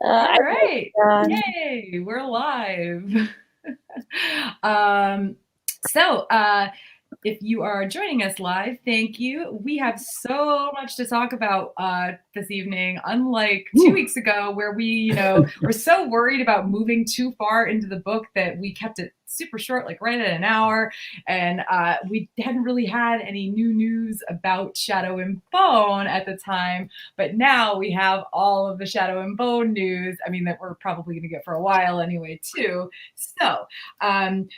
All right. Yay, we're live. So, if you are joining us live, thank you. We have so much to talk about this evening, unlike 2 weeks ago, where we, were so worried about moving too far into the book that we kept it super short, like right at an hour. And we hadn't really had any new news about Shadow and Bone at the time. But now we have all of the Shadow and Bone news. I mean, that we're probably going to get for a while anyway, too. So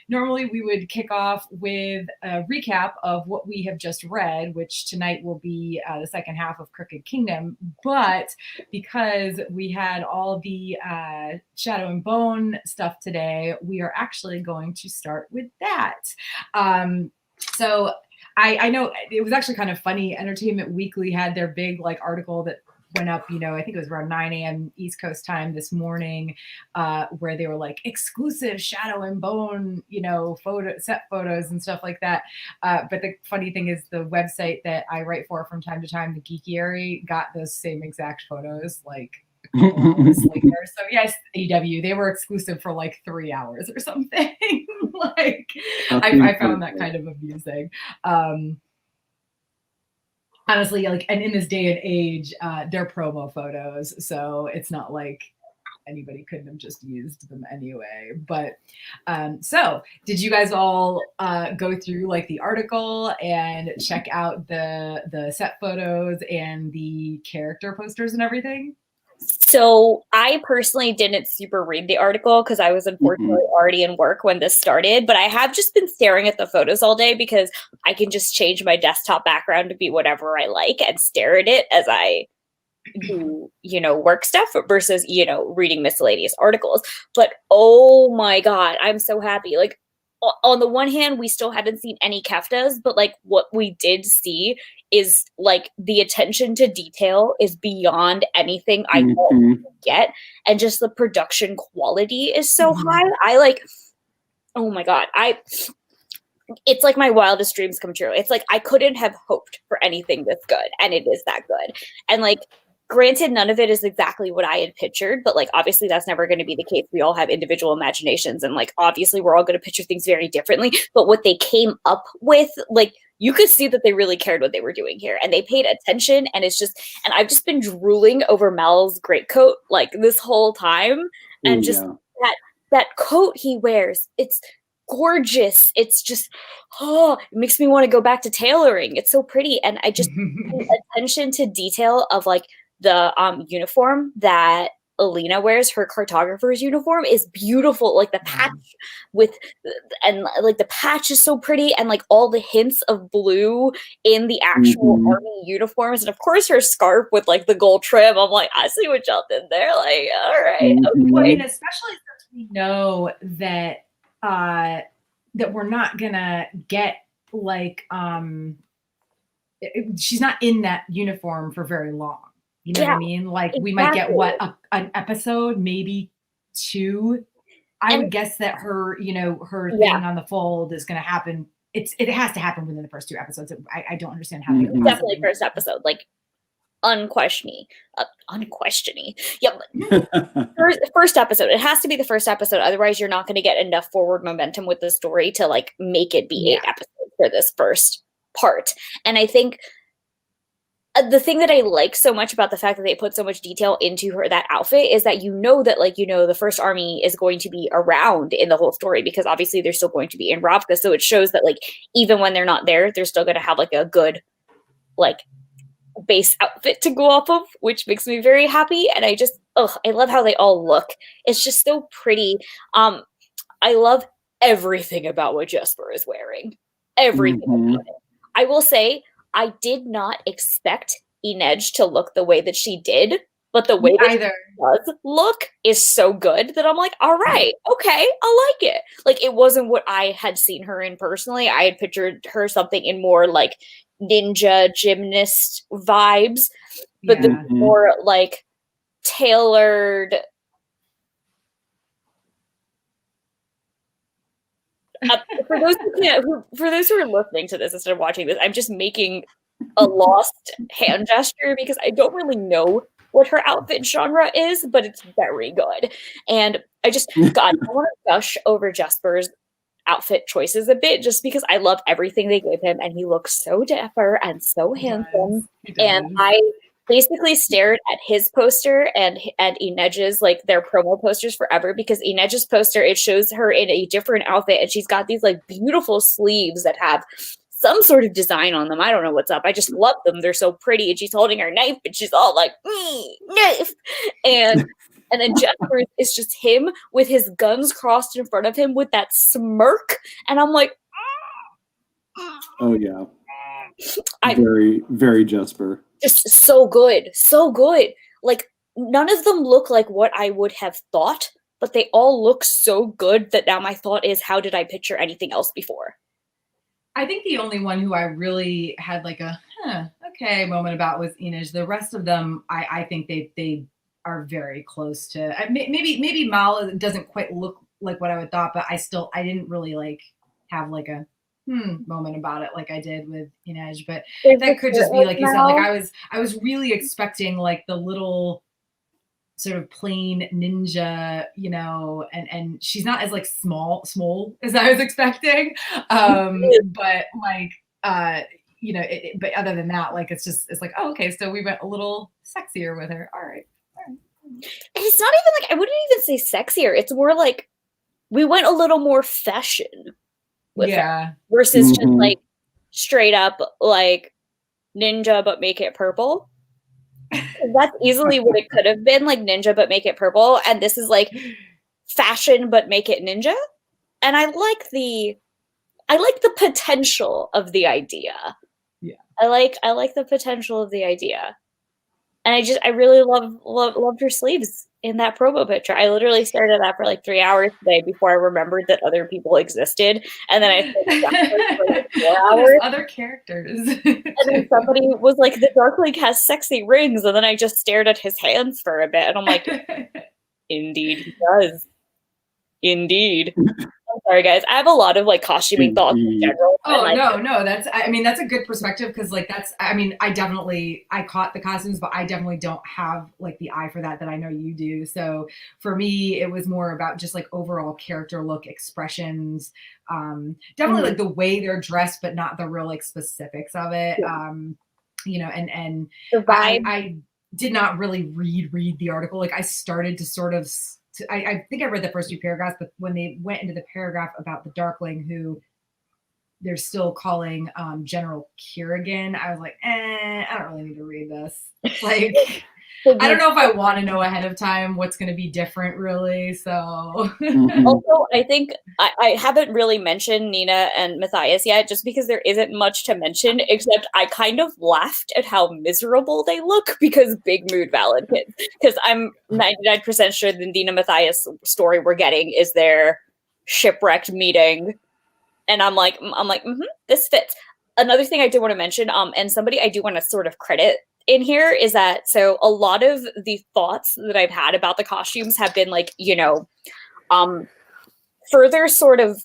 normally we would kick off with a recap of what we have just read, which tonight will be the second half of Crooked Kingdom. But because we had all the Shadow and Bone stuff today, we are actually going to start with that. So I know it was actually kind of funny. Entertainment Weekly had their big article that went up, I think it was around 9 a.m. East Coast time this morning, where they were like exclusive Shadow and Bone, set photos and stuff like that. But the funny thing is the website that I write for from time to time, the Geekiary, got those same exact photos a couple hours later. So yes, AW, they were exclusive for 3 hours or something. I found that kind of amusing. Honestly, and in this day and age, they're promo photos, so it's not like anybody couldn't have just used them anyway. But so did you guys all go through the article and check out the set photos and the character posters and everything? So I personally didn't super read the article because I was unfortunately already in work when this started, but I have just been staring at the photos all day because I can just change my desktop background to be whatever I like and stare at it as I do, work stuff versus, reading miscellaneous articles. But oh my God, I'm so happy. On the one hand, we still haven't seen any Keftas, but what we did see is the attention to detail is beyond anything I can get, and just the production quality is so high. Oh my God, it's like my wildest dreams come true. It's I couldn't have hoped for anything this good, and it is that good. And granted, none of it is exactly what I had pictured, but obviously that's never going to be the case. We all have individual imaginations, and obviously we're all going to picture things very differently. But what they came up with, you could see that they really cared what they were doing here, and they paid attention. And and I've just been drooling over Mal's greatcoat this whole time, and that coat he wears, it's gorgeous. It's just, it makes me want to go back to tailoring. It's so pretty, and I just pay attention to detail of the uniform that Alina wears. Her cartographer's uniform is beautiful. The patch the patch is so pretty, and all the hints of blue in the actual army uniforms, and of course her scarf with the gold trim. I'm I see what y'all did there. All right, okay. And especially since we know that that we're not gonna get she's not in that uniform for very long. You know what I mean? We might get an episode, maybe 2. I would guess that her, her thing on the fold is going to happen. It has to happen within the first 2 episodes. I don't understand how. Definitely first episode, unquestioning. Yep. First episode. It has to be the first episode. Otherwise, you're not going to get enough forward momentum with the story to make it be 8 episodes for this first part. And I think the thing that I like so much about the fact that they put so much detail into that outfit is that that the First Army is going to be around in the whole story, because obviously they're still going to be in Ravka. So it shows that even when they're not there, they're still going to have a good base outfit to go off of, which makes me very happy. And I love how they all look. It's just so pretty. I love everything about what Jesper is wearing. Everything about it. I will say, I did not expect Inej to look the way that she did, but the way that she does look is so good that I'm all right, okay, I like it. It wasn't what I had seen her in personally. I had pictured her something in more ninja gymnast vibes, but the more tailored. For those who are listening to this instead of watching this, I'm just making a lost hand gesture because I don't really know what her outfit genre is, but it's very good. And God, I want to gush over Jesper's outfit choices a bit just because I love everything they gave him and he looks so dapper and so handsome. And I basically stared at his poster and Inej's, like their promo posters forever, because Inej's poster, it shows her in a different outfit and she's got these like beautiful sleeves that have some sort of design on them. I don't know what's up. I just love them. They're so pretty. And she's holding her knife and she's all like, knife. And then Jesper is just him with his guns crossed in front of him with that smirk. And I'm like, oh yeah. Very, very Jesper. Just so good. So good. Like, none of them look like what I would have thought, but they all look so good that now my thought is, how did I picture anything else before? I think the only one who I really had like a okay moment about was Inej. The rest of them, I think they are very close to. Maybe Mal doesn't quite look like what I would thought, but I didn't really like have like a moment about it like I did with Inej. But that could just be like you said. Like I was really expecting like the little sort of plain ninja, you know, and she's not as like small as I was expecting. But like, you know, but other than that, like, it's like, oh, okay. So we went a little sexier with her. All right. It's not even like, I wouldn't even say sexier. It's more like we went a little more fashion with her versus just like straight up like ninja, but make it purple. That's easily what it could have been, like ninja but make it purple, and this is like fashion but make it ninja. And I like the potential of the idea. Yeah, I like the potential of the idea. And I really loved her sleeves in that promo picture. I literally stared at that for like 3 hours today before I remembered that other people existed. And then I stared at that for like 4 hours. Other characters. And then somebody was like, the Dark Link has sexy rings. And then I just stared at his hands for a bit. And I'm like, indeed he does. Indeed. I'm sorry, guys. I have a lot of like costuming thoughts in general. Oh, no. That's a good perspective because like I caught the costumes, but I definitely don't have like the eye for that I know you do. So for me, it was more about just like overall character look, expressions, definitely like the way they're dressed, but not the real like specifics of it. Yeah. You know, and the vibe. I did not really read the article. Like I started to sort of. I think I read the first few paragraphs, but when they went into the paragraph about the Darkling, who they're still calling General Kerrigan, I was like, I don't really need to read this. Like, I don't know if I want to know ahead of time what's going to be different, really. So, also, I think I haven't really mentioned Nina and Matthias yet, just because there isn't much to mention, except I kind of laughed at how miserable they look because big mood valid kids. Because I'm 99% sure the Nina Matthias story we're getting is their shipwrecked meeting, and I'm like, this fits. Another thing I do want to mention, and somebody I do want to sort of credit in here is that, so a lot of the thoughts that I've had about the costumes have been like, you know, further sort of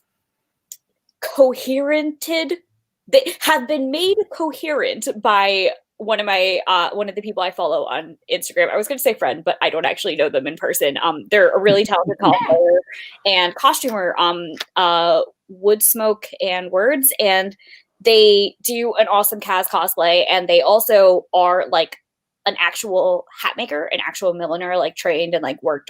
coherented. They have been made coherent by one of the people I follow on Instagram. I was going to say friend, but I don't actually know them in person. They're a really talented cosplayer and costumer, Woodsmoke and Words, and they do an awesome Kaz cosplay, and they also are like an actual hat maker, an actual milliner, like trained and like works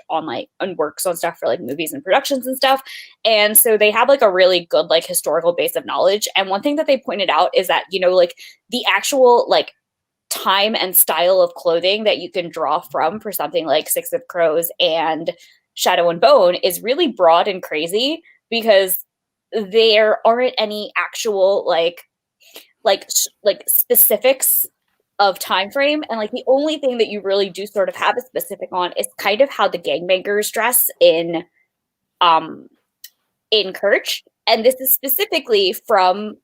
on stuff for like movies and productions and stuff. And so they have like a really good like historical base of knowledge. And one thing that they pointed out is that, you know, like the actual like time and style of clothing that you can draw from for something like Six of Crows and Shadow and Bone is really broad and crazy, because there aren't any actual like specifics of time frame, and like the only thing that you really do sort of have a specific on is kind of how the gangbangers dress in Kirch. And this is specifically from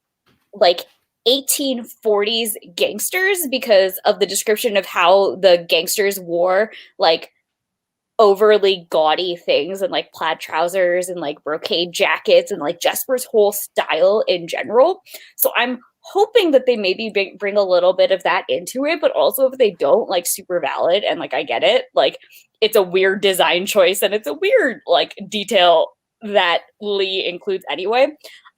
like 1840s gangsters, because of the description of how the gangsters wore like overly gaudy things and like plaid trousers and like brocade jackets and like Jesper's whole style in general. So I'm hoping that they maybe bring a little bit of that into it, but also if they don't, like, super valid. And like, I get it. Like, it's a weird design choice and it's a weird like detail that Leigh includes anyway.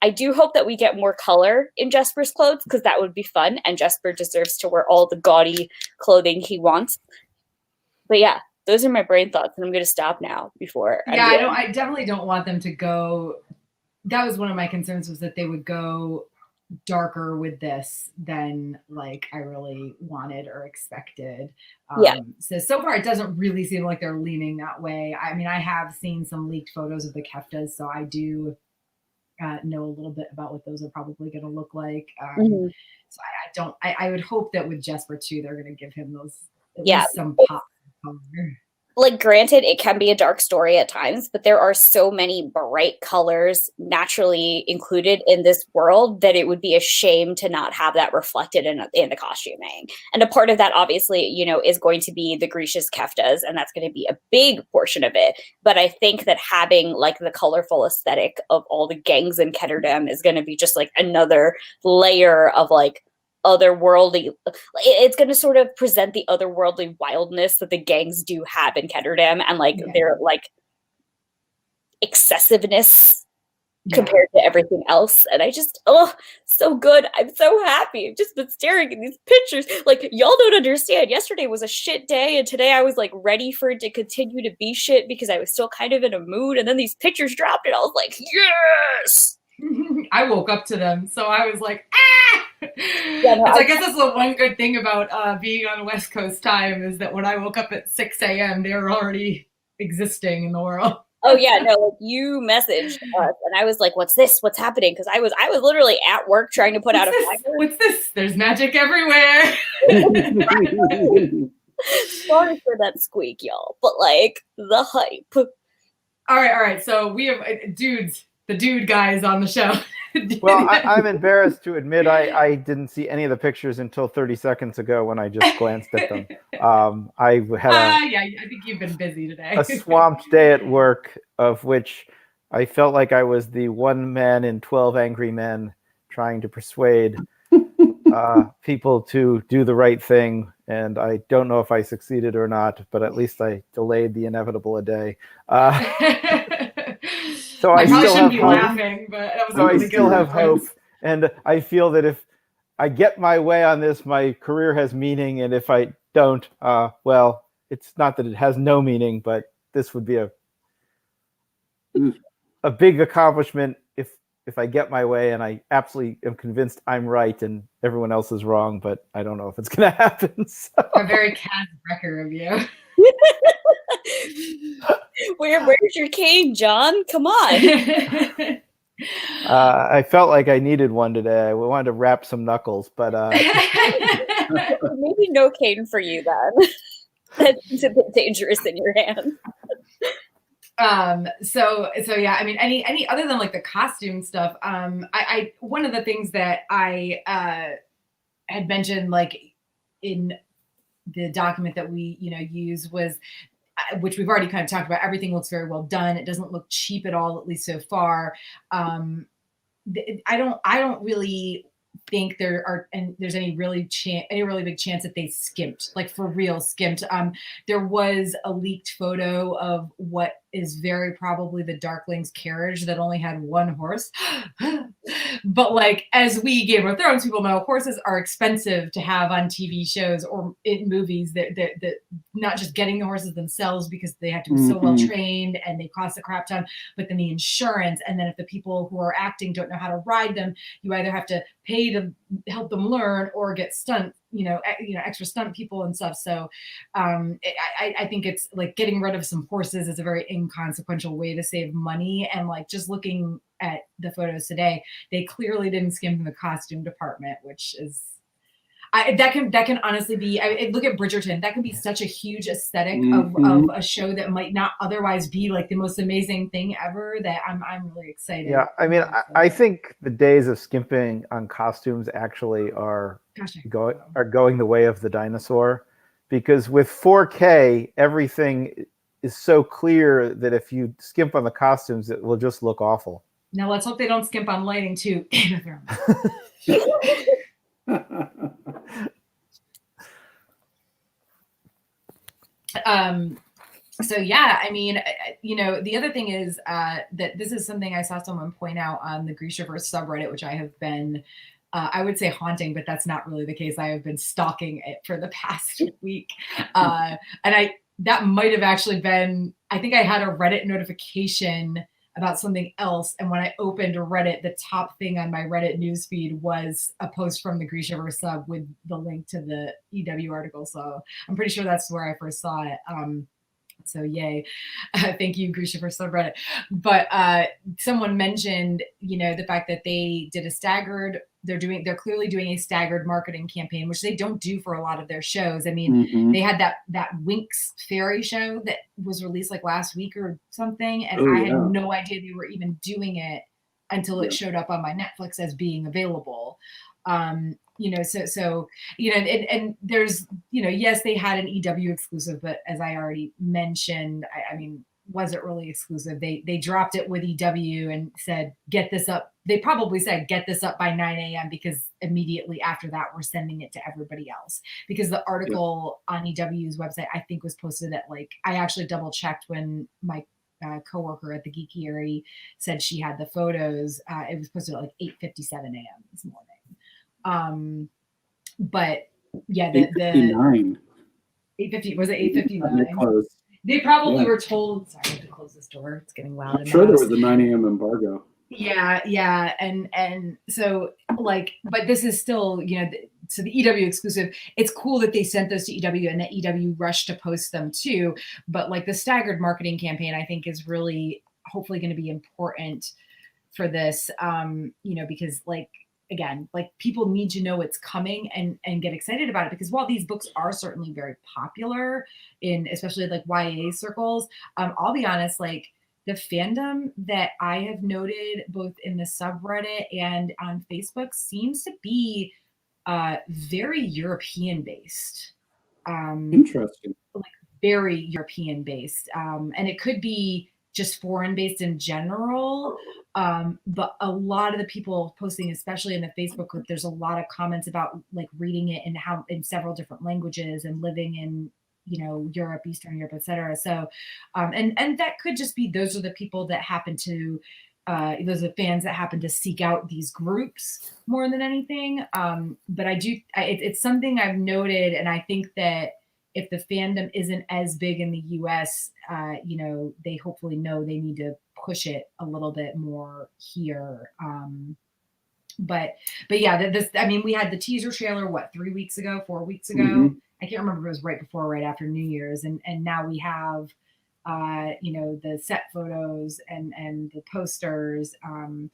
I do hope that we get more color in Jesper's clothes because that would be fun. And Jesper deserves to wear all the gaudy clothing he wants. But yeah, those are my brain thoughts, and I'm going to stop now before. Yeah, I definitely don't want them to go. That was one of my concerns, was that they would go darker with this than like I really wanted or expected. So far it doesn't really seem like they're leaning that way. I mean, I have seen some leaked photos of the keftas, so I do know a little bit about what those are probably going to look like. So I would hope that with Jesper too, they're going to give him those at least some pop color. Like, granted, it can be a dark story at times, but there are so many bright colors naturally included in this world that it would be a shame to not have that reflected in the costuming. And a part of that, obviously, you know, is going to be the Grisha's keftas, and that's going to be a big portion of it. But I think that having like the colorful aesthetic of all the gangs in Ketterdam is going to be just like another layer of like otherworldly. It's going to sort of present the otherworldly wildness that the gangs do have in Ketterdam, and like their like excessiveness compared to everything else. And I just, so good. I'm so happy. I've just been staring at these pictures. Like, y'all don't understand. Yesterday was a shit day, and today I was like ready for it to continue to be shit because I was still kind of in a mood. And then these pictures dropped, and I was like, yes. I woke up to them, so I was like, ah! I guess that's the one good thing about being on West Coast time, is that when I woke up at 6 a.m., they were already existing in the world. Oh yeah, no, like, you messaged us, and I was like, "What's this? What's happening?" Because I was literally at work trying to put out a fire. What's this? There's magic everywhere. Sorry for that squeak, y'all, but like the hype. All right. So we have the dude guys on the show. Well, I'm embarrassed to admit I didn't see any of the pictures until 30 seconds ago when I just glanced at them. I had I think you've been busy today. A swamped day at work, of which I felt like I was the one man in 12 Angry Men trying to persuade people to do the right thing. And I don't know if I succeeded or not, but at least I delayed the inevitable a day. So I probably still shouldn't have be hope. laughing, but that was So really I still good have reference. hope, and I feel that if I get my way on this, my career has meaning, and if I don't, well, it's not that it has no meaning, but this would be a big accomplishment if I get my way, and I absolutely am convinced I'm right and everyone else is wrong, but I don't know if it's going to happen. So. A very Kaz Brecker of you. Where's your cane, John? Come on. I felt like I needed one today. I wanted to wrap some knuckles, but maybe no cane for you then. That's a bit dangerous in your hands. So yeah, I mean, any other than like the costume stuff, I one of the things that I had mentioned, like in the document that we use, was which we've already kind of talked about. Everything looks very well done. It doesn't look cheap at all, at least so far. I don't really think there's any really big chance that they skimped, like for real skimped. There was a leaked photo of what is very probably the Darkling's carriage that only had one horse. But like, as we Game of Thrones people know, horses are expensive to have on TV shows or in movies. That not just getting the horses themselves, because they have to be so well trained and they cost a crap ton, but then the insurance, and then if the people who are acting don't know how to ride them, you either have to pay to help them learn or get extra stunt people and stuff. So I think it's like getting rid of some horses is a very inconsequential way to save money. And like, just looking at the photos today, they clearly didn't skim from the costume department, which is that can honestly be. Look at Bridgerton. That can be such a huge aesthetic of a show that might not otherwise be like the most amazing thing ever. That I'm really excited. Yeah, I mean, I think the days of skimping on costumes actually are going the way of the dinosaur, because with 4K, everything is so clear that if you skimp on the costumes, it will just look awful. Now let's hope they don't skimp on lighting too. So yeah, I mean, the other thing is that this is something I saw someone point out on the Grishaverse subreddit, which I have been, I would say haunting, but that's not really the case. I have been stalking it for the past week. And that might have actually been, I think I had a Reddit notification about something else. And when I opened Reddit, the top thing on my Reddit newsfeed was a post from the Grishaverse sub with the link to the EW article. So I'm pretty sure that's where I first saw it. So yay. Thank you, Grisha, for subreddit. But someone mentioned, the fact that they did they're clearly doing a staggered marketing campaign, which they don't do for a lot of their shows. I mean, they had that Winx fairy show that was released like last week or something. And I had no idea they were even doing it until it showed up on my Netflix as being available. And there's, yes, they had an EW exclusive, but as I already mentioned, I mean, was it really exclusive? They dropped it with EW and said, get this up. They probably said, get this up by 9 a.m. because immediately after that, we're sending it to everybody else. Because the article on EW's website, I think, was posted at I actually double checked when my coworker at the Geekiary said she had the photos. It was posted at 8:57 a.m. this morning. But yeah, the 8:50 was it 8:59? They probably were told. Sorry, I have to close this door. It's getting loud. I'm sure there was a 9 a.m. embargo. Yeah, and so but this is still, so the EW exclusive. It's cool that they sent those to EW and that EW rushed to post them too. But the staggered marketing campaign, I think, is really hopefully going to be important for this. Because again, people need to know it's coming and get excited about it, because while these books are certainly very popular in especially YA circles, I'll be honest, the fandom that I have noted both in the subreddit and on Facebook seems to be very European based. Interesting. Very European based. And it could be just foreign based in general. But a lot of the people posting, especially in the Facebook group, there's a lot of comments about reading it in several different languages and living in, Europe, Eastern Europe, etc. So, and that could just be, those are the people that happen to, those are the fans that happen to seek out these groups more than anything. But it's something I've noted. And I think that if the fandom isn't as big in the US, they hopefully know they need to push it a little bit more here. But yeah, we had the teaser trailer, 4 weeks ago? Mm-hmm. I can't remember if it was right before or right after New Year's. And now we have, the set photos and the posters. And,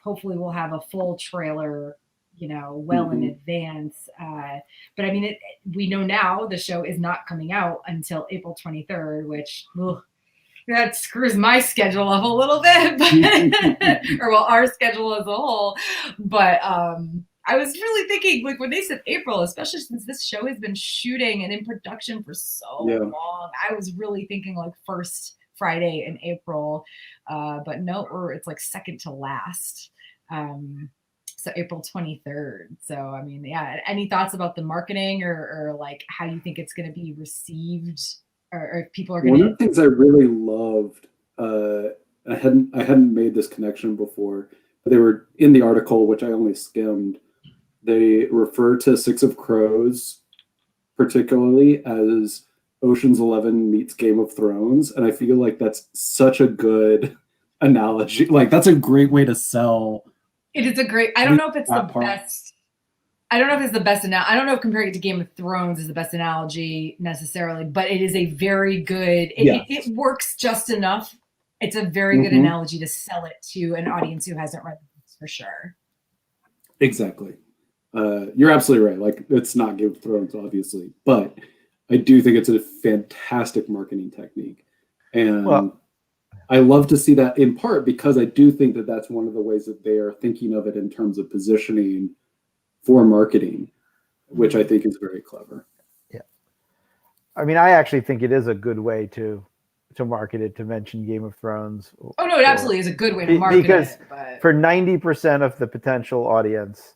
hopefully we'll have a full trailer, well in advance. But I mean, we know now the show is not coming out until April 23rd, which that screws my schedule up a little bit, but, our schedule as a whole. But I was really thinking, when they said April, especially since this show has been shooting and in production for so long, I was really thinking first Friday in April. But no, it's second to last. So April 23rd. So, I mean, yeah. Any thoughts about the marketing or how you think it's going to be received, or if people are going to? One of the things I really loved, I hadn't made this connection before, but they were in the article, which I only skimmed. They refer to Six of Crows particularly as Ocean's 11 meets Game of Thrones. And I feel like that's such a good analogy. That's a great way to sell. It is a great, I don't know if it's the best. I don't know if it's the best. I don't know if comparing it to Game of Thrones is the best analogy necessarily, but it is a very good, it works just enough. It's a very good analogy to sell it to an audience who hasn't read the books, for sure. Exactly. You're absolutely right. It's not Game of Thrones, obviously, but I do think it's a fantastic marketing technique. And I love to see that, in part because I do think that that's one of the ways that they are thinking of it in terms of positioning for marketing, which I think is very clever. Yeah. I mean, I actually think it is a good way to market it, to mention Game of Thrones. Oh, no, it absolutely is a good way to market because it. Because for 90% of the potential audience,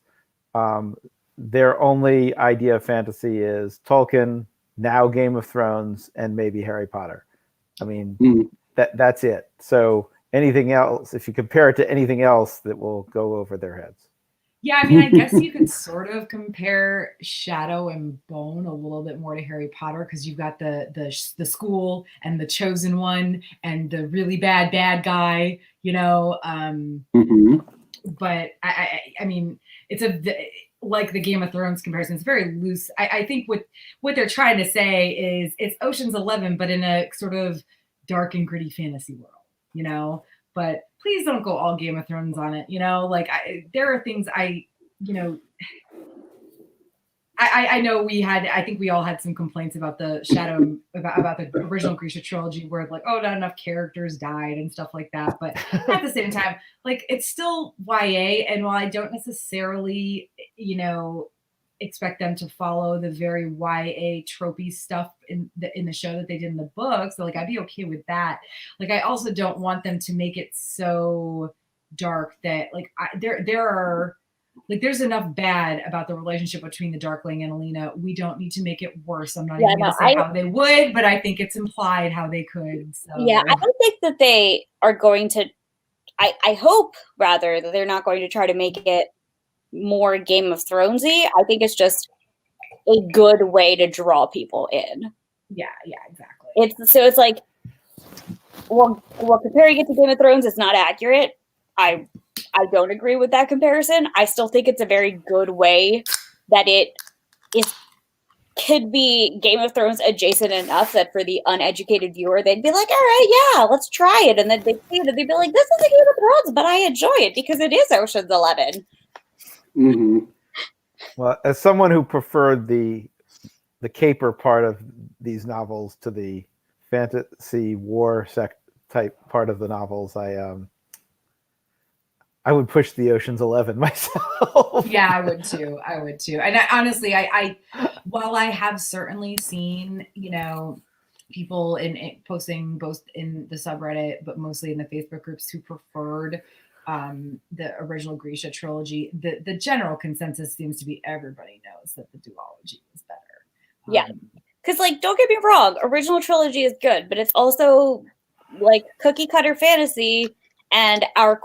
their only idea of fantasy is Tolkien, now Game of Thrones, and maybe Harry Potter. I mean, that's it. So anything else, if you compare it to anything else, that will go over their heads. Yeah, I mean, I guess you could sort of compare Shadow and Bone a little bit more to Harry Potter, because you've got the school and the chosen one and the really bad guy, you know. But I mean, it's like the Game of Thrones comparison. It's very loose. I think what they're trying to say is it's Ocean's 11, but in a sort of dark and gritty fantasy world, you know. But please don't go all Game of Thrones on it, you know. Like there are things I know I think we all had some complaints about the Shadow, about the original Grisha trilogy, where like, oh, not enough characters died and stuff like that. But at the same time, like, it's still YA, and while I don't necessarily, expect them to follow the very YA tropey stuff in the show that they did in the books, so like I'd be okay with that. Like, I also don't want them to make it so dark that like there's enough bad about the relationship between the Darkling and Alina. We don't need to make it worse. I'm not even going to say how they would, but I think it's implied how they could. So. Yeah, I don't think that they are going to. I hope rather that they're not going to try to make it more Game of Thronesy. I think it's just a good way to draw people in. Yeah, exactly. It's like, well, comparing it to Game of Thrones is not accurate. I don't agree with that comparison. I still think it's a very good way that it could be Game of Thrones adjacent enough that for the uneducated viewer, they'd be like, all right, yeah, let's try it. And then they'd see it and they'd be like, this is a Game of Thrones, but I enjoy it because it is Ocean's 11. Mm-hmm. Well, as someone who preferred the caper part of these novels to the fantasy war type part of the novels, I would push the Ocean's 11 myself. Yeah, I would too. And honestly, I while I have certainly seen, people posting both in the subreddit, but mostly in the Facebook groups, who preferred the original Grisha trilogy, the general consensus seems to be everybody knows that the duology is better. Yeah. Because, like, don't get me wrong, original trilogy is good, but it's also like cookie cutter fantasy. And our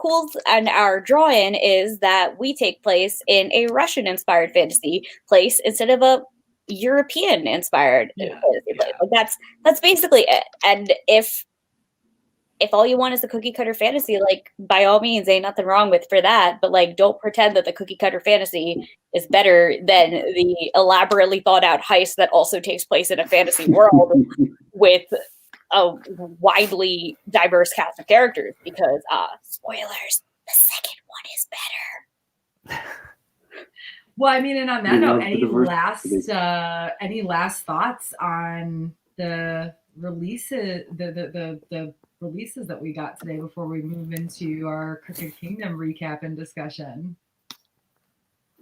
draw-in is that we take place in a Russian-inspired fantasy place instead of a European-inspired fantasy place. Like, that's basically it. And if all you want is a cookie cutter fantasy, like, by all means, ain't nothing wrong for that. But like, don't pretend that the cookie cutter fantasy is better than the elaborately thought out heist that also takes place in a fantasy world with a widely diverse cast of characters, because spoilers, the second one is better. Well, I mean, and on that note, any last thoughts on the releases, the releases that we got today before we move into our Crooked Kingdom recap and discussion?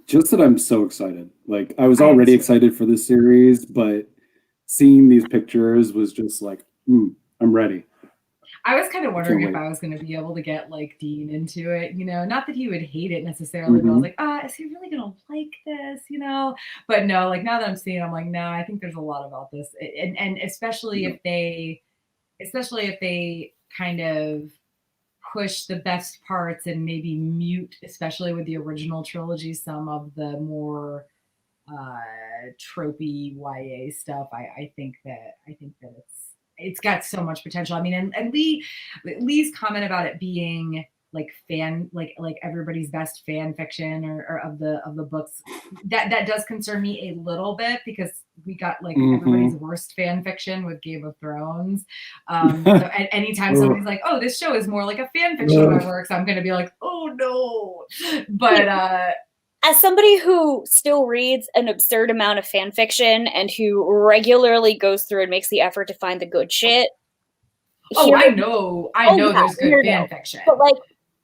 Just that I'm so excited. Like, I was already excited for this series, but seeing these pictures was just like, I'm ready. I was kind of wondering if I was going to be able to get like Dean into it, not that he would hate it necessarily, but I was like, is he really going to like this, But no, like, now that I'm seeing it, I'm like, no, I think there's a lot about this, and especially if they kind of push the best parts and maybe mute, especially with the original trilogy, some of the more tropey YA stuff. I think that it's got so much potential. I mean, and Leigh's comment about it being like everybody's best fan fiction or of the books, that does concern me a little bit, because we got like everybody's worst fan fiction with Game of Thrones. So anytime somebody's like, oh, this show is more like a fan fiction of my works, I'm gonna be like, oh no. But as somebody who still reads an absurd amount of fan fiction and who regularly goes through and makes the effort to find the good shit. I know there's good fan fiction.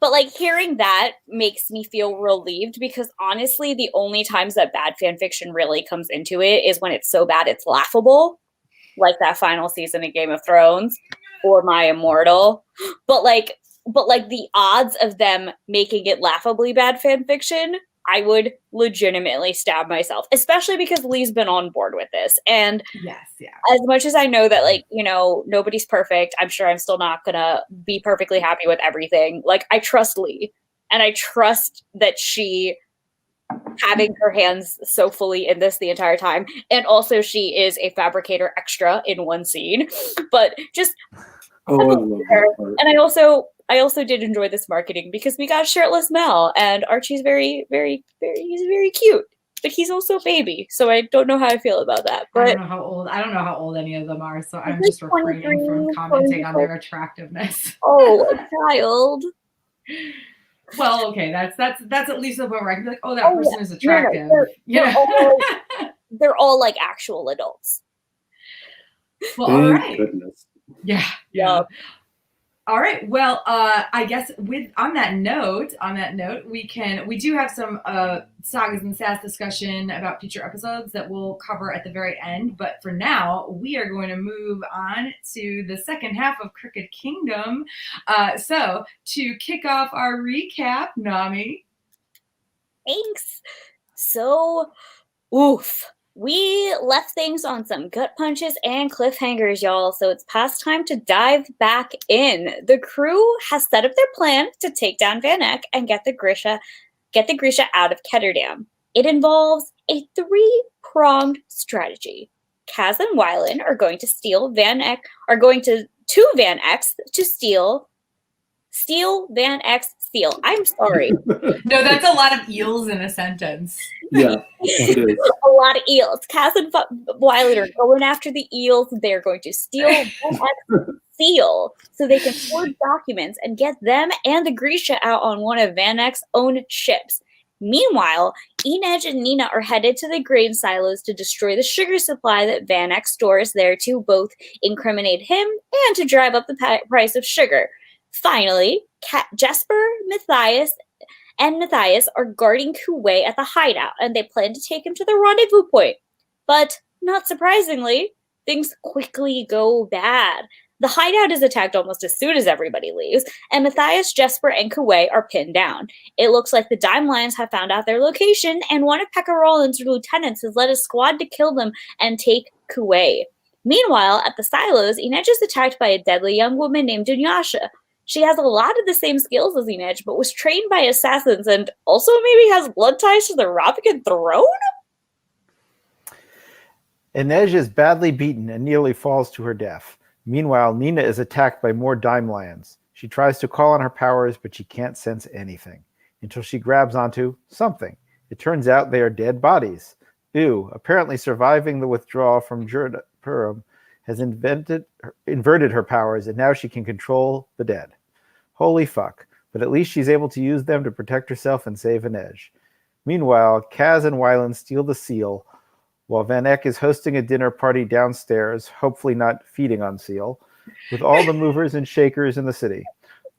But like hearing that makes me feel relieved, because honestly, the only times that bad fan fiction really comes into it is when it's so bad it's laughable, like that final season of Game of Thrones or My Immortal. But like the odds of them making it laughably bad fan fiction I would legitimately stab myself, especially because Leigh's been on board with this. And yes, yeah. As much as I know that, like, you know, nobody's perfect, I'm sure I'm still not gonna be perfectly happy with everything. Like, I trust Leigh, and I trust that she having her hands so fully in this the entire time. And also she is a fabricator extra in one scene. But just Oh, I love that part. and I also did enjoy this marketing because we got shirtless Mel, and Archie's very, very, very, he's very cute, but he's also a baby, so I don't know how I feel about that. But I don't know how old any of them are, so I'm just refraining from commenting on their attractiveness. Oh, a child. Well, okay, that's at least the point where I can be like, oh, that person is attractive. They're all like actual adults. Well, Thank all right. goodness. Yeah. All right. Well, I guess on that note, we do have some Sagas and Sass discussion about future episodes that we'll cover at the very end. But for now, we are going to move on to the second half of Crooked Kingdom. So to kick off our recap, Nami. Thanks. So, oof. We left things on some gut punches and cliffhangers, y'all, so it's past time to dive back in. The crew has set up their plan to take down Van Eck and get the Grisha out of Ketterdam. It involves a three-pronged strategy. Kaz and Wylan are going to Van Eck's to steal Van Eck's seal. I'm sorry. No, that's a lot of eels in a sentence. Yeah, it is. A lot of eels. Kaz and Wylan are going after the eels. They're going to steal Van Eck's seal so they can forge documents and get them and the Grisha out on one of Van Eck's own ships. Meanwhile, Inej and Nina are headed to the grain silos to destroy the sugar supply that Van Eck stores there to both incriminate him and to drive up the price of sugar. Finally, Jesper, Matthias are guarding Kuwei at the hideout, and they plan to take him to the rendezvous point. But, not surprisingly, things quickly go bad. The hideout is attacked almost as soon as everybody leaves, and Matthias, Jesper, and Kuwei are pinned down. It looks like the Dime Lions have found out their location, and one of Pekka Rollins' lieutenants has led a squad to kill them and take Kuwei. Meanwhile, at the silos, Inej is attacked by a deadly young woman named Dunyasha. She has a lot of the same skills as Inej, but was trained by assassins and also maybe has blood ties to the Rapican throne? Inej is badly beaten and nearly falls to her death. Meanwhile, Nina is attacked by more Dime Lions. She tries to call on her powers, but she can't sense anything until she grabs onto something. It turns out they are dead bodies. Ew, apparently surviving the withdrawal from Purim has inverted her powers, and now she can control the dead. Holy fuck. But at least she's able to use them to protect herself and save Inej. Meanwhile, Kaz and Wylan steal the seal, while Van Eck is hosting a dinner party downstairs, hopefully not feeding on seal, with all the movers and shakers in the city.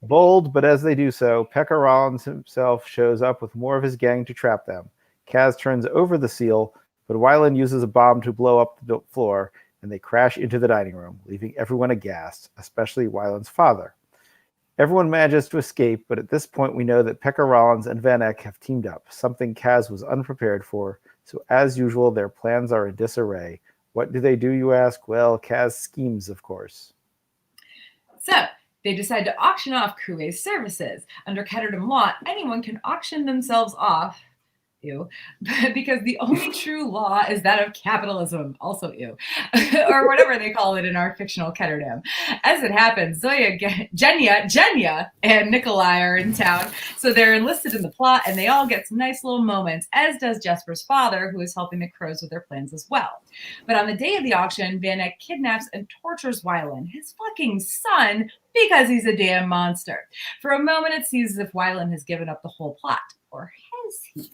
Bold, but as they do so, Pekka Rollins himself shows up with more of his gang to trap them. Kaz turns over the seal, but Wylan uses a bomb to blow up the floor, and they crash into the dining room, leaving everyone aghast, especially Wylan's father. Everyone manages to escape, but at this point we know that Pekka Rollins and Van Eck have teamed up, something Kaz was unprepared for, so as usual their plans are in disarray. What do they do, you ask? Well, Kaz schemes, of course. So, they decide to auction off Kuwei's services. Under Ketterdam law, anyone can auction themselves off, because the only true law is that of capitalism, also or whatever they call it in our fictional Ketterdam. As it happens, Jenya, and Nikolai are in town, so they're enlisted in the plot, and they all get some nice little moments, as does Jesper's father, who is helping the crows with their plans as well. But on the day of the auction, Van Eck kidnaps and tortures Wylan, his fucking son, because he's a damn monster. For a moment, it seems as if Wylan has given up the whole plot. Or has he?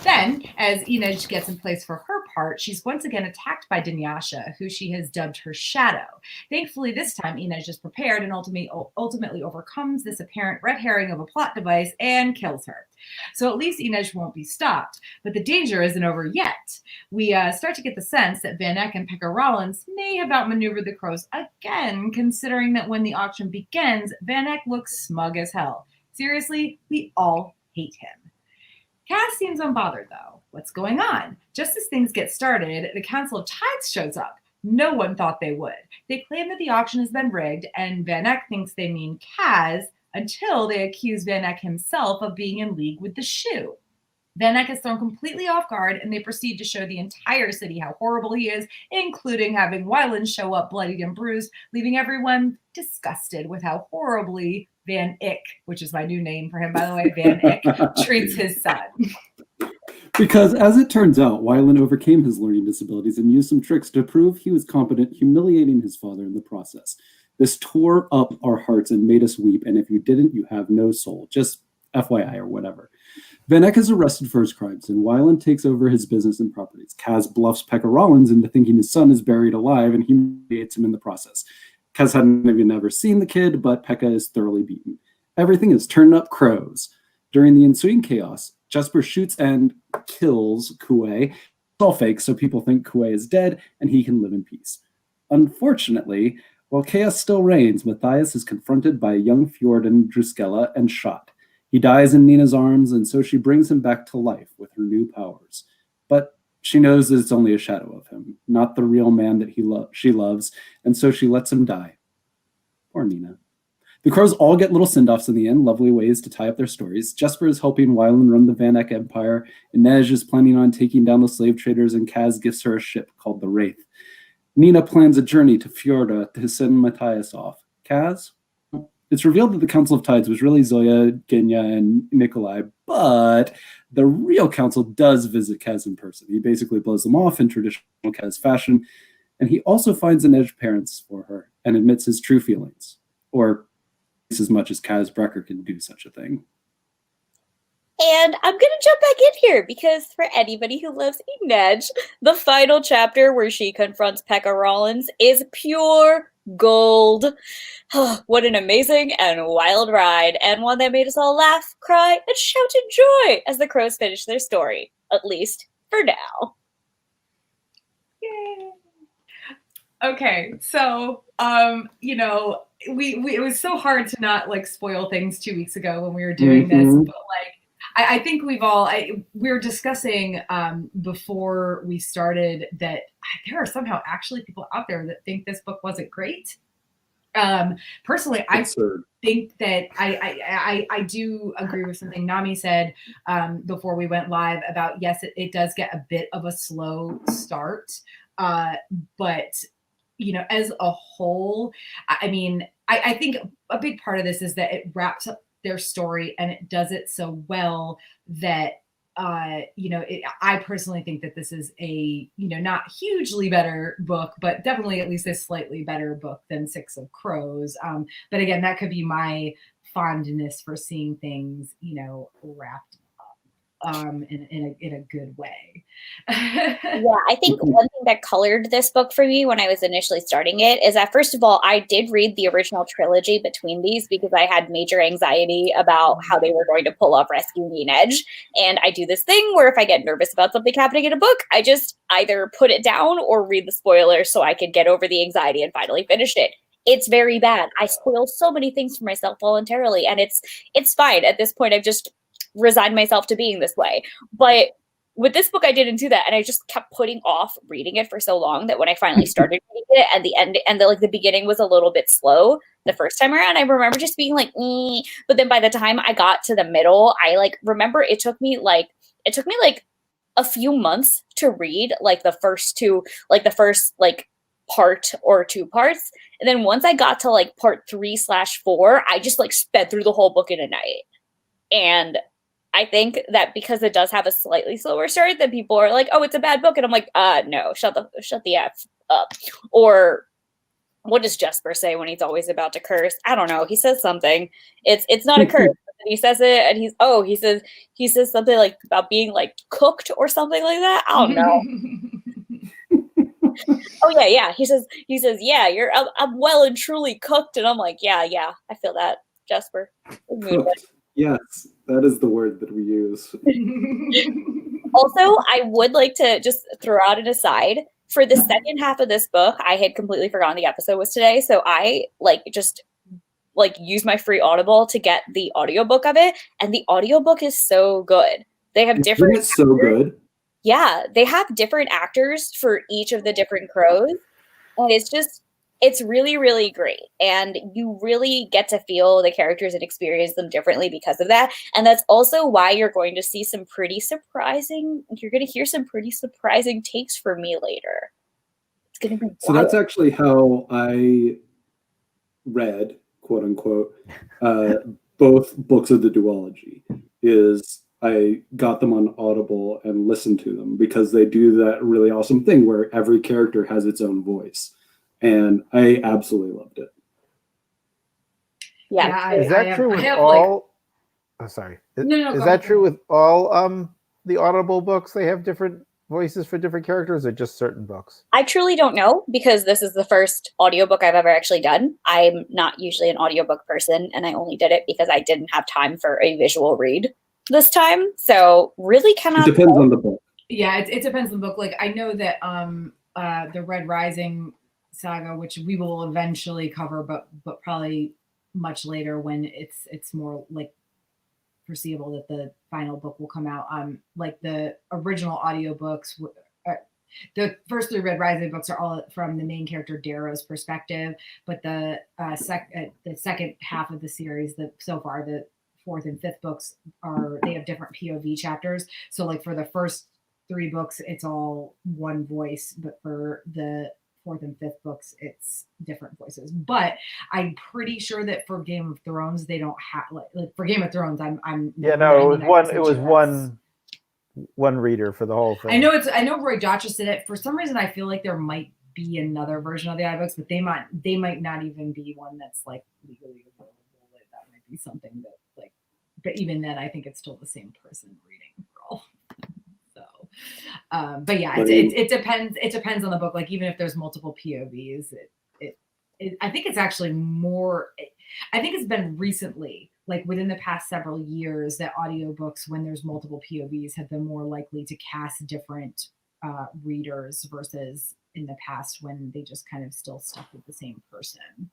Then, as Inej gets in place for her part, she's once again attacked by Dunyasha, who she has dubbed her shadow. Thankfully, this time Inej is prepared and ultimately overcomes this apparent red herring of a plot device and kills her. So at least Inej won't be stopped. But the danger isn't over yet. We start to get the sense that Van Eck and Pekka Rollins may have outmaneuvered the crows again, considering that when the auction begins, Van Eck looks smug as hell. Seriously, we all hate him. Cass seems unbothered, though. What's going on? Just as things get started, the Council of Tides shows up. No one thought they would. They claim that the auction has been rigged, and Van Eck thinks they mean Kaz until they accuse Van Eck himself of being in league with the Shoe. Van Eck is thrown completely off guard, and they proceed to show the entire city how horrible he is, including having Wyland show up bloodied and bruised, leaving everyone disgusted with how horribly Van Ick, which is my new name for him, by the way, Van Ick, treats his son. Because, as it turns out, Wyland overcame his learning disabilities and used some tricks to prove he was competent, humiliating his father in the process. This tore up our hearts and made us weep, and if you didn't, you have no soul. Just FYI or whatever. Van Eck is arrested for his crimes, and Wyland takes over his business and properties. Kaz bluffs Pekka Rollins into thinking his son is buried alive and humiliates him in the process. Kaz hadn't even ever seen the kid, but Pekka is thoroughly beaten. Everything is turned up crows. During the ensuing chaos, Jesper shoots and kills Kuei. It's all fake, so people think Kuei is dead and he can live in peace. Unfortunately, while chaos still reigns, Matthias is confronted by a young Fjord and Druskella and shot. He dies in Nina's arms, and so she brings him back to life with her new powers. But she knows that it's only a shadow of him, not the real man that she loves, and so she lets him die. Poor Nina. The crows all get little send-offs in the end, lovely ways to tie up their stories. Jesper is helping Wyland run the Van Eck Empire, Inej is planning on taking down the slave traders, and Kaz gives her a ship called the Wraith. Nina plans a journey to Fjorda to send Matthias off. Kaz? It's revealed that the Council of Tides was really Zoya, Genya, and Nikolai, but the real council does visit Kaz in person. He basically blows them off in traditional Kaz fashion, and he also finds Inej's parents for her and admits his true feelings, or as much as Kaz Brecker can do such a thing. And I'm going to jump back in here because for anybody who loves Inej, the final chapter where she confronts Pekka Rollins is pure gold. What an amazing and wild ride, and one that made us all laugh, cry, and shout in joy as the crows finish their story, at least for now. Yay. Okay, so it was so hard to not like spoil things 2 weeks ago when we were doing this, but like I think we were discussing before we started that there are somehow actually people out there that think this book wasn't great. Personally, I think that I do agree with something Nami said before we went live about, yes, it does get a bit of a slow start, but as a whole, I mean, I think a big part of this is that it wraps up their story and it does it so well that I personally think that this is a not hugely better book, but definitely at least a slightly better book than Six of Crows. But again, that could be my fondness for seeing things wrapped up in a good way. Yeah, I think one thing that colored this book for me when I was initially starting it is that, first of all, I did read the original trilogy between these because I had major anxiety about how they were going to pull off rescuing Inej. And I do this thing where if I get nervous about something happening in a book, I just either put it down or read the spoilers so I could get over the anxiety and finally finish it. It's very bad. I spoil so many things for myself voluntarily, and it's fine. At this point, I've just resigned myself to being this way. But with this book, I didn't do that, and I just kept putting off reading it for so long that when I finally started reading it, and the end and the beginning was a little bit slow the first time around, I remember just being like, but then by the time I got to the middle, I remember it took me a few months to read the first part or two parts, and then once I got to part 3/4, I just sped through the whole book in a night. And I think that because it does have a slightly slower start, that people are like, "Oh, it's a bad book," and I'm like, "No, shut the F up." Or what does Jesper say when he's always about to curse? I don't know. He says something. It's not a curse. He says it, and he says something about being cooked or something like that. I don't know. Oh yeah. He says, yeah, I'm well and truly cooked, and I'm like, yeah, I feel that, Jesper. Yes, that is the word that we use. Also, I would like to just throw out an aside. For the second half of this book, I had completely forgotten the episode was today, so I just used my free Audible to get the audiobook of it, and the audiobook is so good. They have Isn't different it so good? Yeah, they have different actors for each of the different crows. And it's really, really great. And you really get to feel the characters and experience them differently because of that. And that's also why you're going to see you're going to hear some pretty surprising takes from me later. It's going to be So wild. that's actually how I read, quote unquote, both books of the duology. Is I got them on Audible and listened to them because they do that really awesome thing where every character has its own voice. And I absolutely loved it. Yeah. Is that true with all? Oh, sorry. Is that true with all the Audible books? They have different voices for different characters, or just certain books? I truly don't know because this is the first audiobook I've ever actually done. I'm not usually an audiobook person, and I only did it because I didn't have time for a visual read this time. So really cannot. It depends on the book. Yeah, it depends on the book. Like I know that the Red Rising saga, which we will eventually cover, but probably much later when it's more like foreseeable that the final book will come out. Like the original audiobooks, the first 3 Red Rising books are all from the main character Darrow's perspective, but the second half of the series, so far the 4th and 5th books they have different POV chapters. So like for the first 3 books, it's all one voice, but for the 4th and 5th books, it's different voices. But I'm pretty sure that for Game of Thrones, they don't have like for Game of Thrones. I'm yeah, no, it was one reader for the whole thing. I know Roy Dottress did it. For some reason, I feel like there might be another version of the iBooks, but they might not even be one that's like legally available. That might be something that like, but even then, I think it's still the same person reading for all. But yeah, it depends. It depends on the book. Like even if there's multiple POVs, I think it's actually more. I think it's been recently, like within the past several years, that audiobooks, when there's multiple POVs, have been more likely to cast different readers versus in the past when they just kind of still stuck with the same person.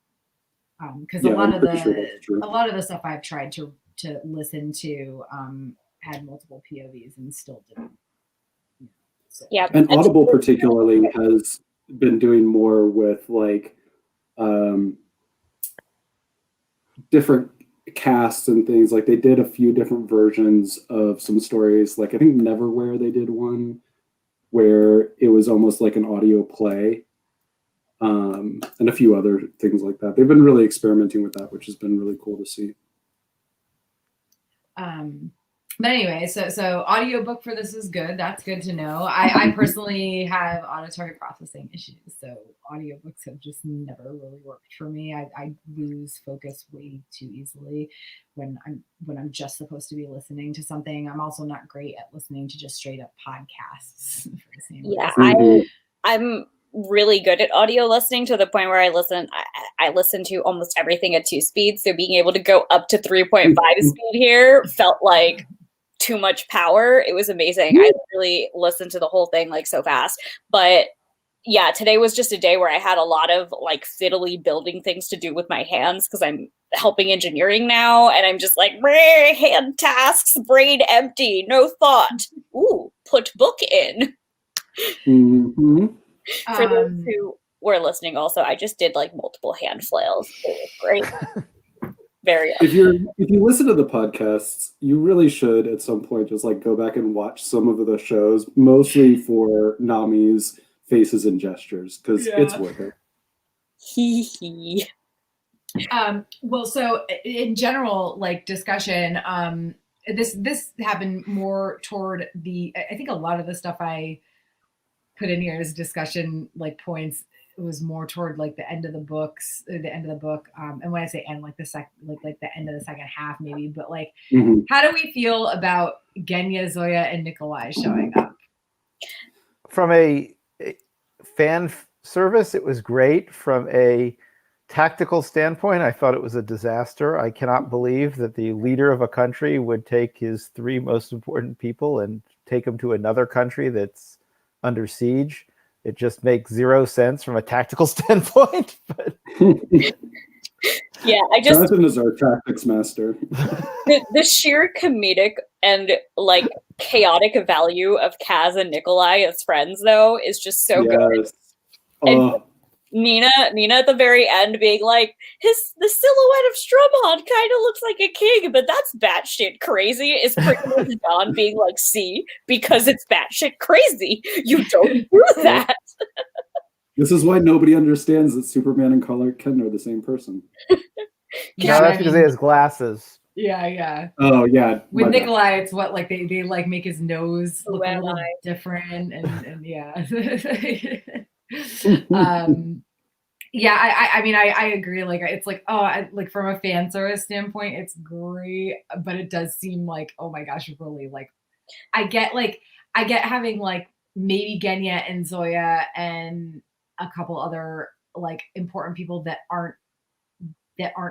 Because a lot of the stuff I've tried to listen to had multiple POVs and still didn't. So. Yeah, and Audible particularly has been doing more with like different casts and things. Like they did a few different versions of some stories. Like I think Neverwhere they did one where it was almost like an audio play, and a few other things like that. They've been really experimenting with that, which has been really cool to see. But anyway, so audiobook for this is good. That's good to know. I personally have auditory processing issues, so audiobooks have just never really worked for me. I lose focus way too easily when I'm just supposed to be listening to something. I'm also not great at listening to just straight up podcasts for the same reason. I'm really good at audio listening to the point where I listen to almost everything at 2 speeds. So being able to go up to 3.5 speed here felt like too much power. It was amazing. I really listened to the whole thing like so fast. But yeah, today was just a day where I had a lot of like fiddly building things to do with my hands because I'm helping engineering now, and I'm just like hand tasks, brain empty, no thought. Ooh, put book in. Mm-hmm. For those who were listening, also, I just did like multiple hand flails. It was great. Very if you listen to the podcasts, you really should at some point just like go back and watch some of the shows, mostly for Nami's faces and gestures, because it's worth it. Hee. Well, so in general, like discussion, this happened more toward I think a lot of the stuff I put in here as discussion like points. It was more toward like the end of the book, and when I say end, like the end of the second half, maybe. But like, how do we feel about Genya, Zoya, and Nikolai showing up? From a fan service, it was great. From a tactical standpoint, I thought it was a disaster. I cannot believe that the leader of a country would take his 3 most important people and take them to another country that's under siege. It just makes 0 sense from a tactical standpoint. But Yeah, I just Jonathan is our tactics master. the sheer comedic and like chaotic value of Kaz and Nikolai as friends, though, is just so good. And Nina at the very end being like, the silhouette of Strumhond kind of looks like a king, but that's batshit crazy. Is pretty much John being like, see, because it's batshit crazy. You don't do that. This is why nobody understands that Superman and Clark Kent are the same person. Yeah, that's because he has glasses. Yeah. Oh yeah. With Nikolai, it's what like they like make his nose look a little different, and yeah. Yeah, I mean, I agree. Like, it's like, like from a fan service standpoint, it's great, but it does seem like, oh my gosh, really, like, I get having like maybe Genya and Zoya and a couple other like important people that aren't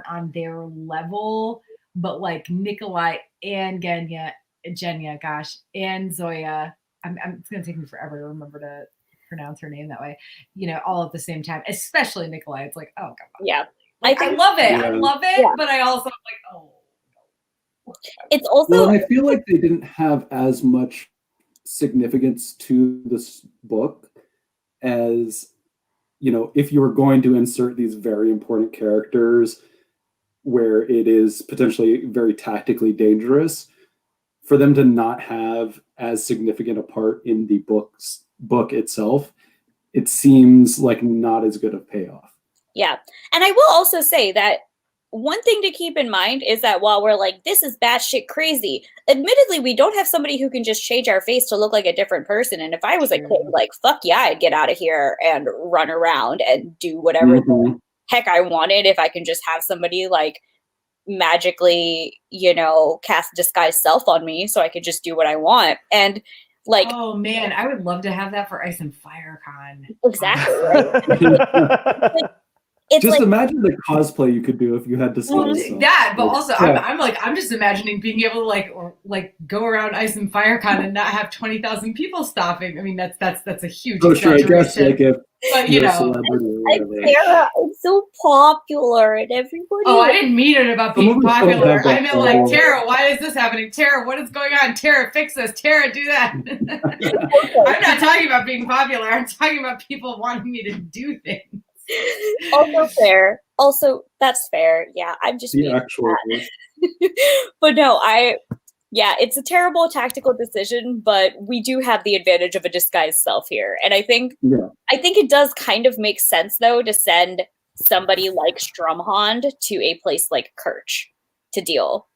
on their level, but like Nikolai and Genya, gosh, and Zoya. It's gonna take me forever to remember to pronounce her name that way, all at the same time, especially Nikolai. It's like, oh god, yeah, like, I love it. I love it, yeah. But I also am like, oh. It's also, I feel like they didn't have as much significance to this book as, if you were going to insert these very important characters where it is potentially very tactically dangerous, for them to not have as significant a part in the book itself, it seems like not as good of payoff. Yeah. And I will also say that one thing to keep in mind is that while we're like, this is batshit crazy, admittedly, we don't have somebody who can just change our face to look like a different person. And if I was a kid, like, fuck yeah, I'd get out of here and run around and do whatever the heck I wanted if I can just have somebody like magically, cast disguise self on me so I could just do what I want. And like, oh man, I would love to have that for Ice and Fire Con. Exactly. Right? It's just like, imagine the cosplay you could do if you had to that, but also I'm just imagining being able to like go around Ice and Fire Con and not have 20,000 people stopping. I mean, that's a huge exaggeration. Sure, I guess like if but Tara, I'm so popular and everybody. Oh, I didn't mean it about being popular. I meant like, Tara, why is this happening? Tara, what is going on? Tara, fix this. Tara, do that. I'm not talking about being popular. I'm talking about people wanting me to do things. Also fair. Also, that's fair. Yeah, I'm just being but no, it's a terrible tactical decision, but we do have the advantage of a disguised self here. And I think it does kind of make sense though to send somebody like Strumhond to a place like Kirch to deal.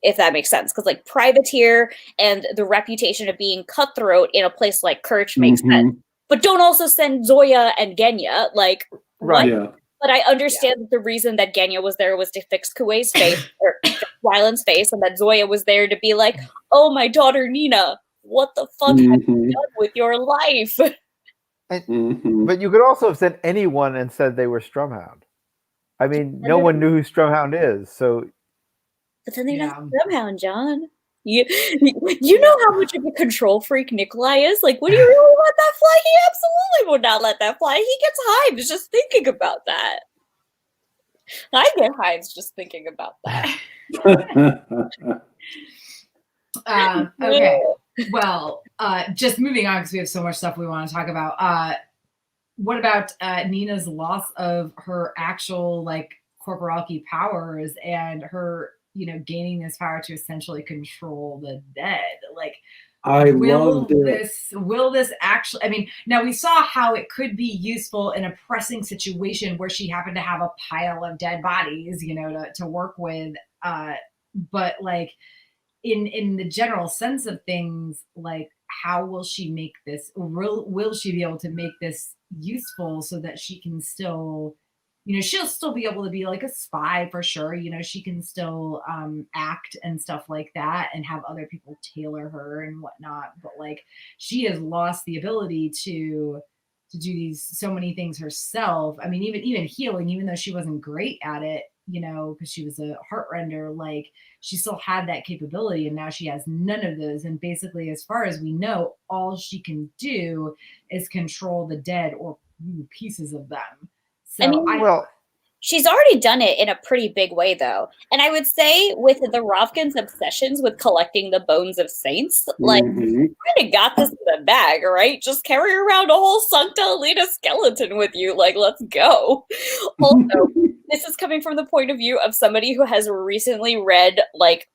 If that makes sense. Because like privateer and the reputation of being cutthroat in a place like Kirch makes sense. But don't also send Zoya and Genya, like, right? Yeah. But I understand that the reason that Genya was there was to fix Kuwei's face, or Ryland's face, and that Zoya was there to be like, oh, my daughter Nina, what the fuck have you done with your life? But you could also have sent anyone and said they were Strumhound. I mean, no one knew who Strumhound is, so. But then they're not Strumhound, John. You know how much of a control freak Nikolai is? Like, would he really let that fly? He absolutely would not let that fly. He gets hives just thinking about that. I get hives just thinking about that. Okay. Well, just moving on because we have so much stuff we want to talk about. What about Nina's loss of her actual like corporality powers and her gaining this power to essentially control the dead? Like, will this actually, I mean, now we saw how it could be useful in a pressing situation where she happened to have a pile of dead bodies, to work with. But like in the general sense of things, like how will she make this, will she be able to make this useful so that she can still, she'll still be able to be like a spy for sure. She can still act and stuff like that and have other people tailor her and whatnot. But like she has lost the ability to do so many things herself. I mean, even healing, even though she wasn't great at it, because she was a heartrender, like she still had that capability, and now she has none of those. And basically, as far as we know, all she can do is control the dead or pieces of them. So I mean, She's already done it in a pretty big way, though. And I would say with the Rovkin's obsessions with collecting the bones of saints, like, Mhm. kind of got this in the bag, right? Just carry around a whole Sancta Elena skeleton with you. Like, let's go. Also, this is coming from the point of view of somebody who has recently read, like,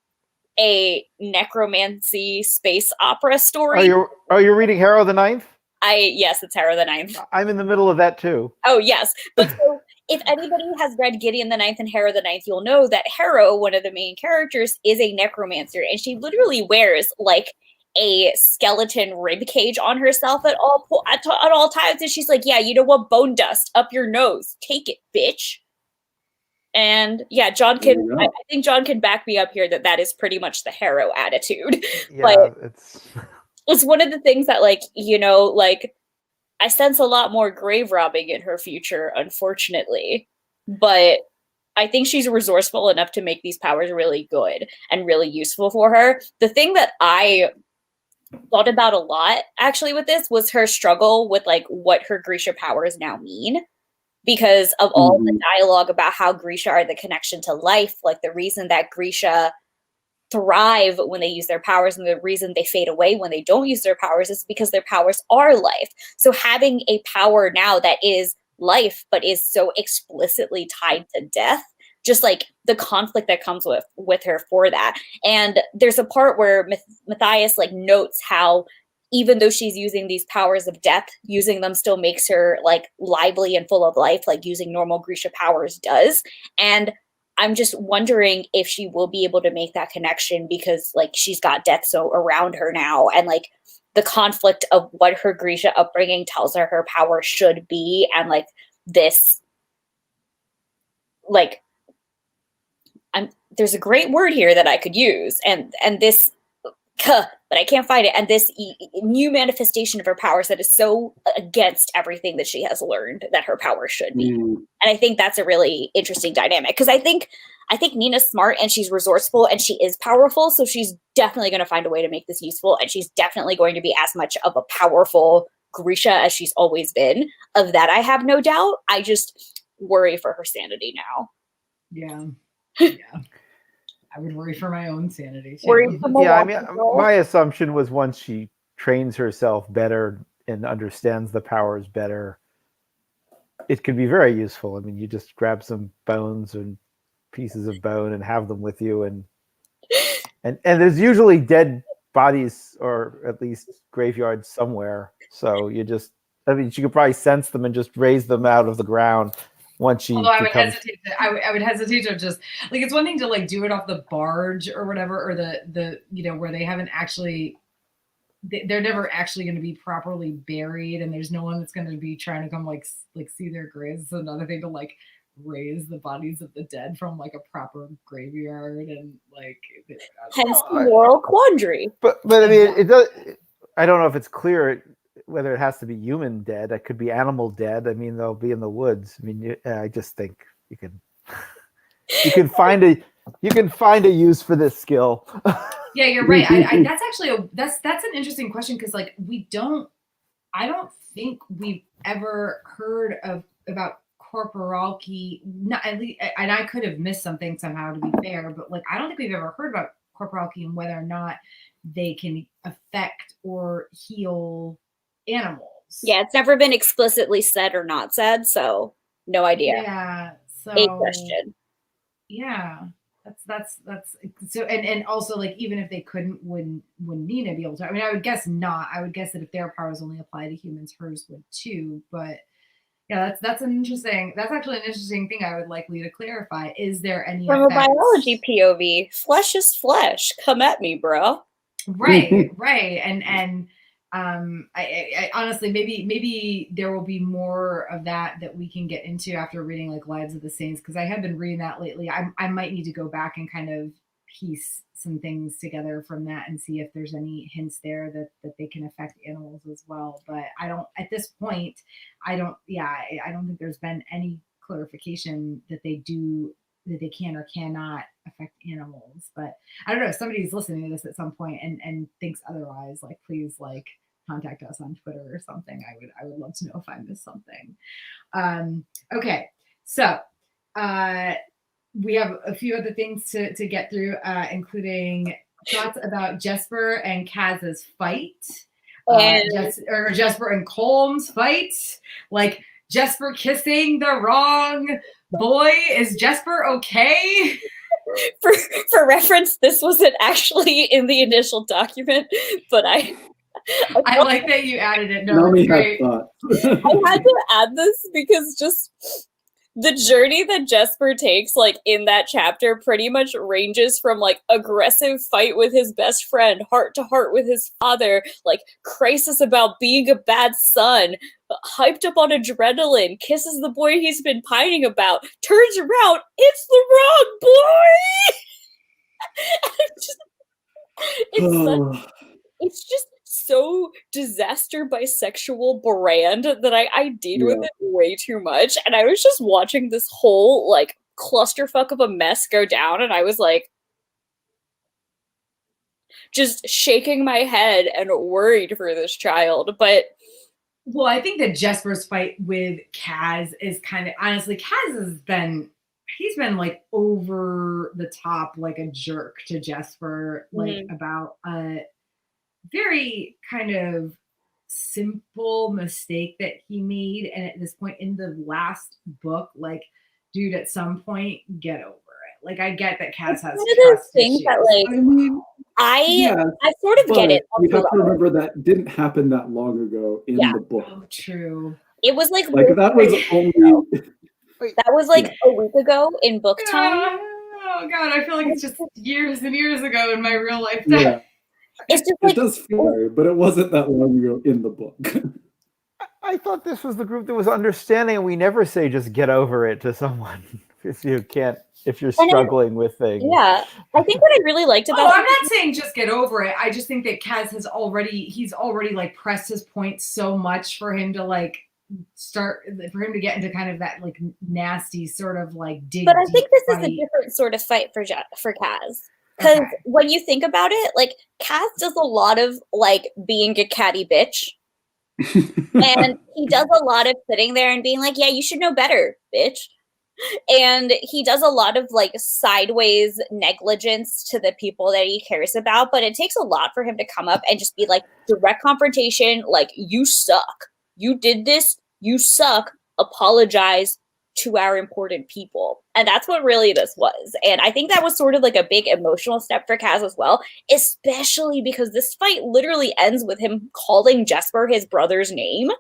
a necromancy space opera story. Are you reading Harrow the Ninth? Yes, it's Harrow the Ninth. I'm in the middle of that too. Oh, yes. But so if anybody has read Gideon the Ninth and Harrow the Ninth, you'll know that Harrow, one of the main characters, is a necromancer, and she literally wears like a skeleton rib cage on herself at all times. And she's like, yeah, you know what? Bone dust up your nose. Take it, bitch. And yeah, John can. I think John can back me up here that is pretty much the Harrow attitude. Yeah, but it's one of the things that, like, you know, like, I sense a lot more grave robbing in her future, unfortunately. But I think she's resourceful enough to make these powers really good and really useful for her. The thing that I thought about a lot, actually, with this was her struggle with, like, what her Grisha powers now mean. Because of all the dialogue about how Grisha are the connection to life, like the reason that Grisha thrive when they use their powers and the reason they fade away when they don't use their powers is because their powers are life. So having a power now that is life but is so explicitly tied to death, just like the conflict that comes with her for that. And there's a part where Matthias like notes how even though she's using these powers of death, using them still makes her like lively and full of life, like using normal Grisha powers does. And I'm just wondering if she will be able to make that connection because like she's got death so around her now, and like the conflict of what her Grisha upbringing tells her power should be, and like this, like, there's a great word here that I could use, and this, but I can't find it. And this new manifestation of her powers that is so against everything that she has learned that her power should be. And I think that's a really interesting dynamic because I think Nina's smart and she's resourceful and she is powerful. So she's definitely going to find a way to make this useful. And she's definitely going to be as much of a powerful Grisha as she's always been. Of that, I have no doubt. I just worry for her sanity now. Yeah. Yeah. I would worry for my own sanity too. Yeah, I mean, my assumption was once she trains herself better and understands the powers better, it could be very useful. I mean, you just grab some bones and pieces of bone and have them with you, and there's usually dead bodies or at least graveyards somewhere. So you just, I mean, she could probably sense them and just raise them out of the ground. Once she Although I would hesitate to just like, it's one thing to like do it off the barge or whatever, or the you know, where they haven't actually, they're never actually going to be properly buried and there's no one that's going to be trying to come like see their graves. It's another thing to like raise the bodies of the dead from like a proper graveyard and like hence the moral quandary. But I mean, it does. I don't know if it's clear whether it has to be human dead. It could be animal dead. I mean, they'll be in the woods. I mean, I just think you can find a use for this skill. Yeah, you're right. That's actually that's an interesting question because like I don't think we've ever heard about corporalki. Not at least, and I could have missed something somehow to be fair, but like I don't think we've ever heard about corporalki and whether or not they can affect or heal animals. Yeah, it's never been explicitly said or not said, so no idea. Yeah, so a question. Yeah, that's so, and also like even if they couldn't, wouldn't Nina be able to? I mean, I would guess not. I would guess that if their powers only apply to humans, hers would too. But yeah, that's actually an interesting thing. I would like Leigh to clarify. Is there any from a biology POV? Flesh is flesh. Come at me, bro. Right, right, and I honestly maybe there will be more of that we can get into after reading like Lives of the Saints, because I have been reading that lately. I might need to go back and kind of piece some things together from that and see if there's any hints there that they can affect animals as well. But I don't at this point. I don't think there's been any clarification that they can or cannot affect animals. But I don't know if somebody's listening to this at some point and thinks otherwise, like please like contact us on Twitter or something. I would love to know if I missed something. Okay, so we have a few other things to get through, including thoughts about Jesper and Kaz's fight, Jesper and Colm's fight, like Jesper kissing the wrong boy. Is Jesper okay? For reference, this wasn't actually in the initial document, but I like that you added it. No, it's great. I had to add this because just the journey that Jesper takes, like, in that chapter pretty much ranges from, like, aggressive fight with his best friend, heart to heart with his father, like, crisis about being a bad son, hyped up on adrenaline, kisses the boy he's been pining about, turns around, it's the wrong boy! It's just so disaster bisexual brand that I deal with it way too much. And I was just watching this whole, like, clusterfuck of a mess go down, and I was like, just shaking my head and worried for this child. But well, I think that Jesper's fight with Kaz is kind of, honestly, Kaz he's been like over the top, like a jerk to Jesper, like about a very kind of simple mistake that he made. And at this point in the last book, like, dude, at some point, get over it. Like, I get that Kaz has one of those things that, like, I sort of get it. We have to remember that didn't happen that long ago in the book. Oh, true. It was like that was only that was like a week ago in book time. Oh God, I feel like it's just years and years ago in my real life. Yeah. It's just it does feel, but it wasn't that long ago in the book. I thought this was the group that was understanding, and we never say just get over it to someone if you're struggling with things. Yeah, I think what I really liked about I'm not saying just get over it. I just think that Kaz he's already like pressed his point so much for him to like get into kind of that like nasty sort of like dig. But I think this is a different sort of fight for Kaz. Because when you think about it, like, Kaz does a lot of, like, being a catty bitch. And he does a lot of sitting there and being like, yeah, you should know better, bitch. And he does a lot of, like, sideways negligence to the people that he cares about. But it takes a lot for him to come up and just be like, direct confrontation, like, you suck. You did this. You suck. Apologize to our important people. And that's what really this was. And I think that was sort of like a big emotional step for Kaz as well, especially because this fight literally ends with him calling Jesper his brother's name.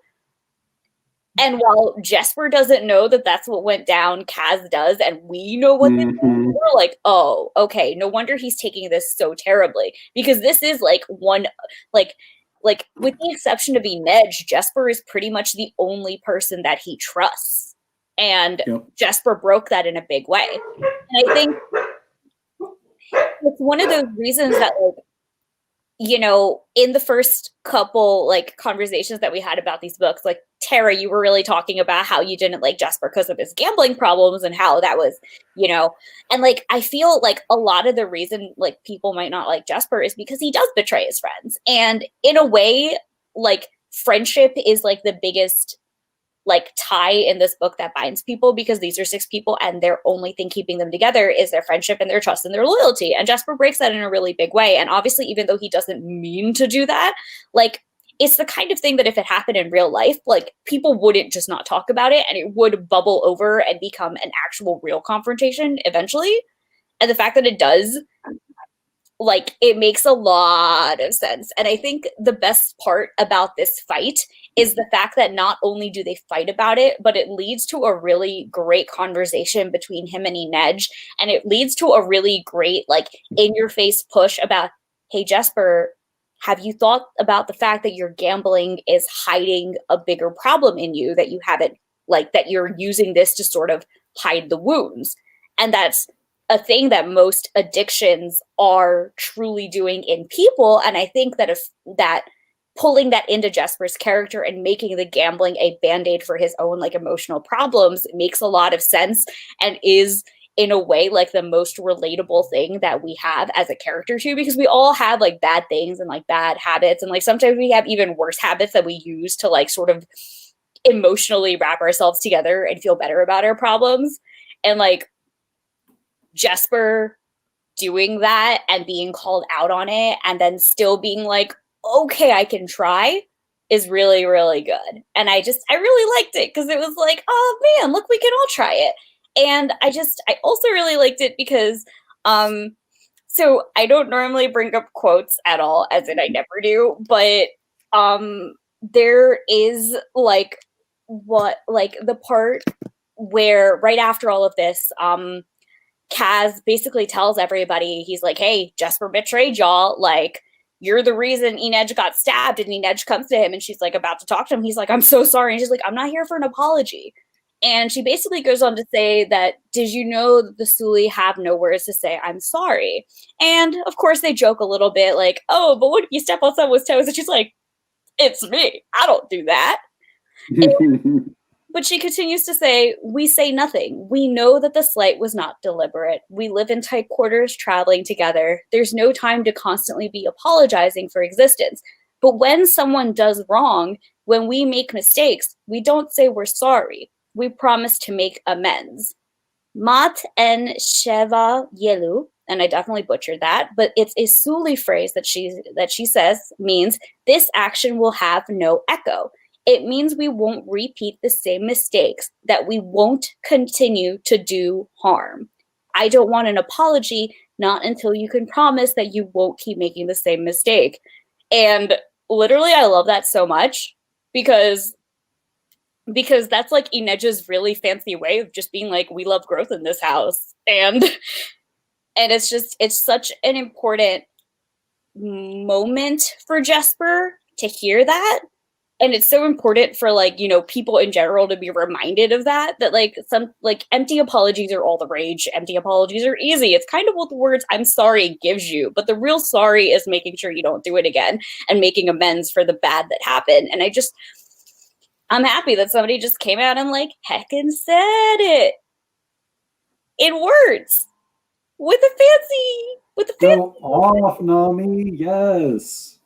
And while Jesper doesn't know that that's what went down, Kaz does, and we know what this is. We're like, oh, okay, no wonder he's taking this so terribly. Because this is like one, like with the exception of Inej, Jesper is pretty much the only person that he trusts. And Jesper broke that in a big way. And I think it's one of those reasons that, like, you know, in the first couple, like, conversations that we had about these books, like, Tara, you were really talking about how you didn't like Jesper because of his gambling problems and how that was, you know, and, like, I feel like a lot of the reason, like, people might not like Jesper is because he does betray his friends. And in a way, like, friendship is, like, the biggest, like, tie in this book that binds people, because these are 6 people and their only thing keeping them together is their friendship and their trust and their loyalty. And Jesper breaks that in a really big way. And obviously, even though he doesn't mean to do that, like, it's the kind of thing that if it happened in real life, like, people wouldn't just not talk about it, and it would bubble over and become an actual real confrontation eventually. And the fact that it does, like, it makes a lot of sense. And I think the best part about this fight is the fact that not only do they fight about it, but it leads to a really great conversation between him and Inej. And it leads to a really great, like, in-your-face push about, hey, Jesper, have you thought about the fact that your gambling is hiding a bigger problem in you that you haven't, like, that you're using this to sort of hide the wounds? And that's a thing that most addictions are truly doing in people. And I think that if that pulling that into Jesper's character and making the gambling a band-aid for his own, like, emotional problems makes a lot of sense, and is in a way like the most relatable thing that we have as a character too, because we all have, like, bad things and, like, bad habits, and, like, sometimes we have even worse habits that we use to, like, sort of emotionally wrap ourselves together and feel better about our problems. And like Jesper doing that and being called out on it and then still being like, okay, I can try, is really, really good. And I really liked it because it was like, oh man, look, we can all try it. And I also really liked it because, so I don't normally bring up quotes at all, as in I never do, but there is like the part where right after all of this, Kaz basically tells everybody, he's like, hey, Jesper betrayed y'all. Like, you're the reason Inej got stabbed. And Inej comes to him and she's like about to talk to him. He's like, I'm so sorry. And she's like, I'm not here for an apology. And she basically goes on to say that, did you know that the Suli have no words to say, I'm sorry? And of course they joke a little bit like, oh, but what if you step on someone's toes? And she's like, it's me. I don't do that. But she continues to say, we say nothing. We know that the slight was not deliberate. We live in tight quarters, traveling together. There's no time to constantly be apologizing for existence. But when someone does wrong, when we make mistakes, we don't say we're sorry. We promise to make amends. Mat en Sheva Yelu, and I definitely butchered that, but it's a Suli phrase that she says means this action will have no echo. It means we won't repeat the same mistakes, that we won't continue to do harm. I don't want an apology, not until you can promise that you won't keep making the same mistake. And literally, I love that so much because that's like Inej's really fancy way of just being like, we love growth in this house. And it's such an important moment for Jesper to hear that. And it's so important for like, you know, people in general to be reminded of that like some like empty apologies are all the rage. Empty apologies are easy. It's kind of what the words I'm sorry gives you. But the real sorry is making sure you don't do it again and making amends for the bad that happened. And I'm happy that somebody just came out and like heckin' said it in words with a fancy. Go off, Nami. Yes.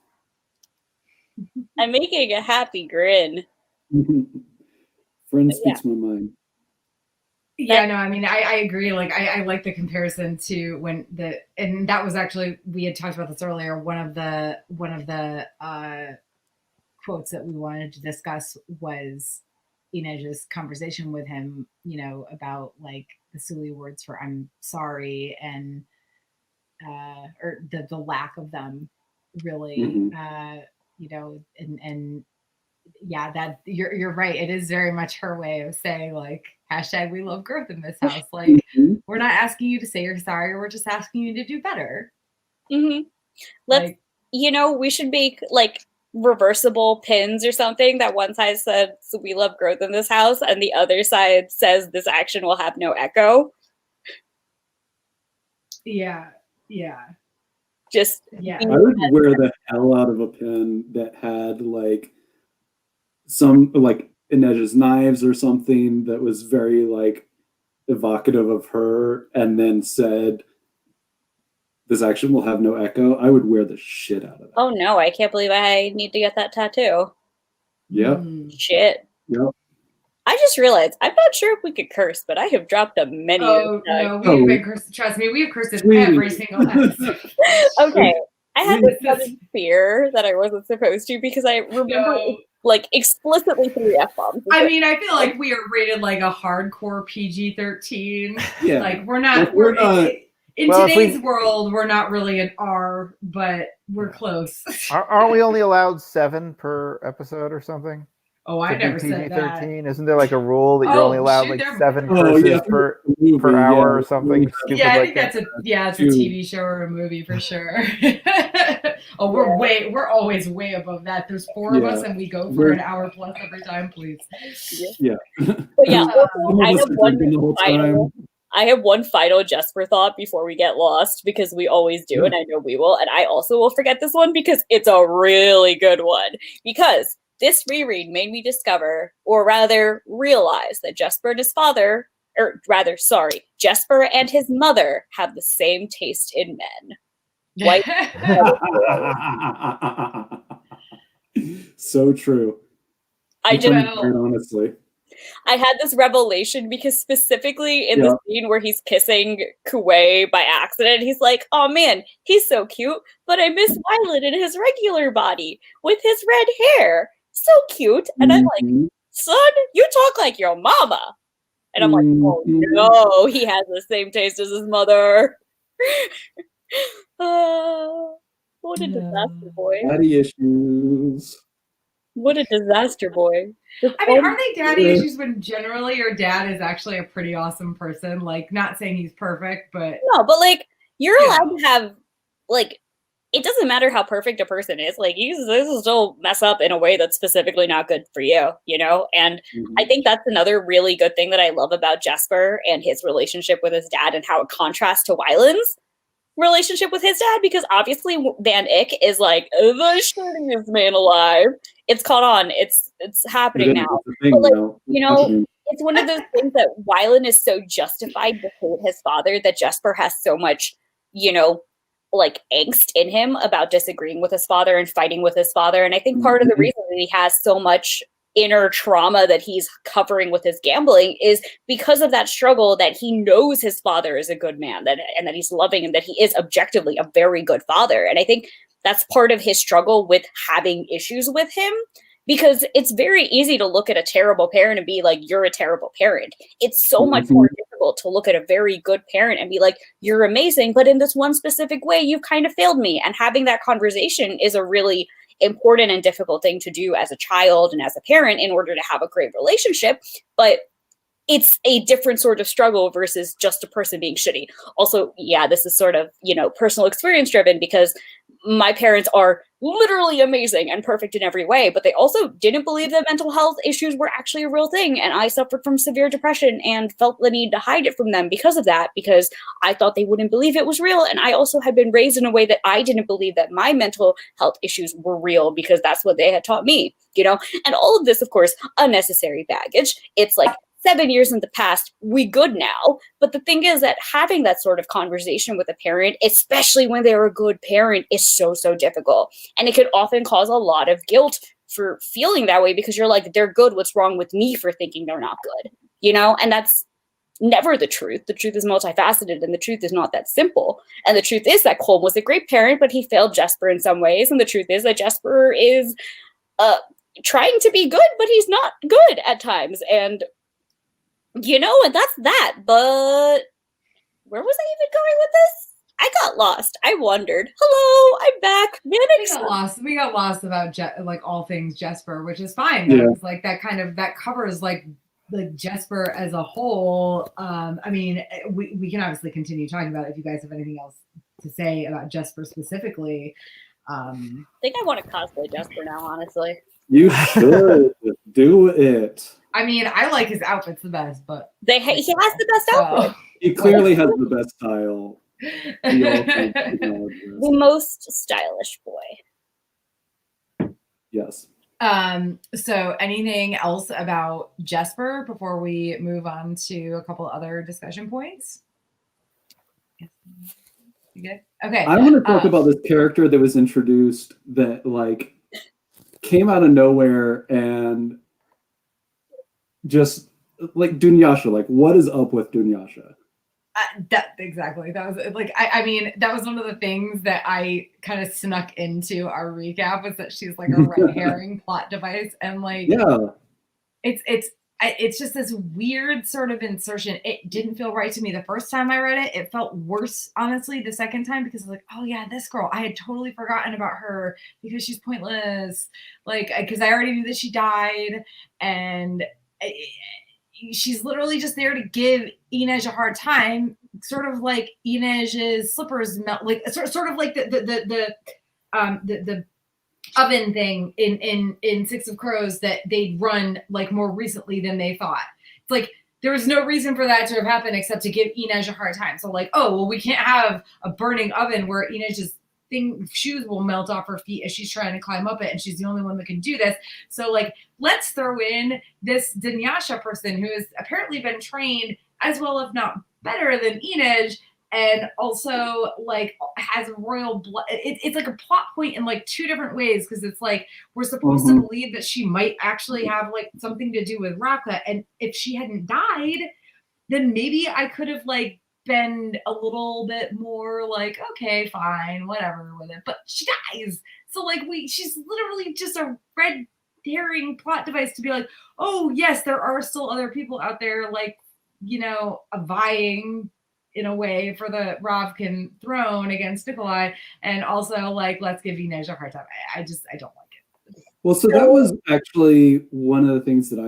I'm making a happy grin. Friend speaks my mind. Yeah, no, I mean, I agree. Like, I like the comparison to and that was actually, we had talked about this earlier. One of the quotes that we wanted to discuss was Inej's conversation with him, you know, about like the Suli words for I'm sorry and or the lack of them really, you know, and yeah, that you're right. It is very much her way of saying like hashtag we love growth in this house. Like we're not asking you to say you're sorry. We're just asking you to do better. Let's, you know, we should make like reversible pins or something that one side says we love growth in this house and the other side says this action will have no echo. Yeah. Just I would wear the hell out of a pin that had like some like Inej's knives or something that was very like evocative of her and then said this action will have no echo. I would wear the shit out of that. Oh no, I can't believe I need to get that tattoo. Yep. Shit. Yep. I just realized I'm not sure if we could curse, but I have dropped a many. Oh no, we've been cursed. Trust me, we've cursed in every single episode. Okay, I had this sudden fear that I wasn't supposed to because I remember like explicitly 3 F-bombs. I mean, I feel like we are rated like a hardcore PG-13. Yeah, like we're not. In today's world, we're not really an R, but we're close. Aren't we only allowed 7 per episode or something? Oh, I never said that. Isn't there like a rule that you're only allowed like 7 curses per hour or something? Yeah, I think that's it's a TV show or a movie for sure. Oh, we're always way above that. There's 4 of us and we go for an hour plus every time, please. Yeah. But yeah, I have one final Jesper thought before we get lost because we always do, and I know we will. And I also will forget this one because it's a really good one. Because this reread made me discover, or rather realize, that Jesper and his father, Jesper and his mother have the same taste in men. White. So true. Honestly. I had this revelation because specifically in the scene where he's kissing Kuwei by accident, he's like, oh man, he's so cute, but I miss Violet in his regular body with his red hair. So cute. And I'm like, son, you talk like your mama. And I'm like, oh no, he has the same taste as his mother. What a disaster boy. Daddy issues. What a disaster boy. I mean, aren't they daddy issues when generally your dad is actually a pretty awesome person? Like, not saying he's perfect, but... No, but, like, you're allowed to have, like, it doesn't matter how perfect a person is. Like, this will still mess up in a way that's specifically not good for you, you know? And I think that's another really good thing that I love about Jesper and his relationship with his dad and how it contrasts to Wyland's relationship with his dad, because obviously Van Eyck is like the shittiest man alive. It's caught on. It's happening now. But like, you know, it's one of those things that Wyland is so justified to hate his father that Jesper has so much, you know, like angst in him about disagreeing with his father and fighting with his father. And I think part of the reason that he has so much inner trauma that he's covering with his gambling is because of that struggle that he knows his father is a good man, and that he's loving, and that he is objectively a very good father. And I think that's part of his struggle with having issues with him, because it's very easy to look at a terrible parent and be like, you're a terrible parent. It's so much more difficult to look at a very good parent and be like, you're amazing, but in this one specific way, you've kind of failed me. And having that conversation is a really important and difficult thing to do as a child and as a parent in order to have a great relationship. But it's a different sort of struggle versus just a person being shitty. Also, yeah, this is sort of, you know, personal experience driven, because my parents are literally amazing and perfect in every way, but they also didn't believe that mental health issues were actually a real thing. And I suffered from severe depression and felt the need to hide it from them because of that, because I thought they wouldn't believe it was real. And I also had been raised in a way that I didn't believe that my mental health issues were real, because that's what they had taught me, you know? And all of this, of course, unnecessary baggage. It's like 7 years in the past, we good now. But the thing is that having that sort of conversation with a parent, especially when they're a good parent, is so, so difficult. And it could often cause a lot of guilt for feeling that way, because you're like, they're good. What's wrong with me for thinking they're not good? You know, and that's never the truth. The truth is multifaceted, and the truth is not that simple. And the truth is that Colm was a great parent, but he failed Jesper in some ways. And the truth is that Jesper is trying to be good, but he's not good at times. And you know, and that's that. But where was I even going with this? I got lost. I wondered. Hello, I'm back. We got lost about like all things Jesper, which is fine. Yeah. It's like that covers like Jesper as a whole. I mean, we can obviously continue talking about it if you guys have anything else to say about Jesper specifically. I think I want to cosplay Jesper now, honestly. You should do it. I mean, I like his outfits the best, but he has the best outfit. He clearly has the best style. The most stylish boy. Yes. So anything else about Jesper before we move on to a couple other discussion points? You good? Okay. I want to talk about this character that was introduced that like came out of nowhere and just like Dunyasha, like what is up with Dunyasha? Exactly. That was like, I mean, that was one of the things that I kind of snuck into our recap, was that she's like a red herring plot device. And like, yeah, it's just this weird sort of insertion. It didn't feel right to me the first time I read it. It felt worse, honestly, the second time, because I was like, oh yeah, this girl, I had totally forgotten about her because she's pointless. Like, because I already knew that she died, and she's literally just there to give Inej a hard time, sort of like Inej's slippers melt, like sort of like the oven thing in Six of Crows that they'd run like more recently than they thought. It's like there was no reason for that to have happened except to give Inej a hard time. So like, oh well, we can't have a burning oven where Inej's shoes will melt off her feet as she's trying to climb up it, and she's the only one that can do this. So like, let's throw in this Dunyasha person who has apparently been trained as well, if not better than Inej, and also like has royal blood. It's like a plot point in like two different ways, because it's like we're supposed to believe that she might actually have like something to do with Raka, and if she hadn't died, then maybe I could have like been a little bit more like, okay, fine, whatever with it. But she dies, so like she's literally just a red herring plot device to be like, oh yes, there are still other people out there, like, you know, vying in a way for the Ravkan throne against Nikolai, and also like, let's give Inej a hard time. I don't like it. Well, so that was actually one of the things that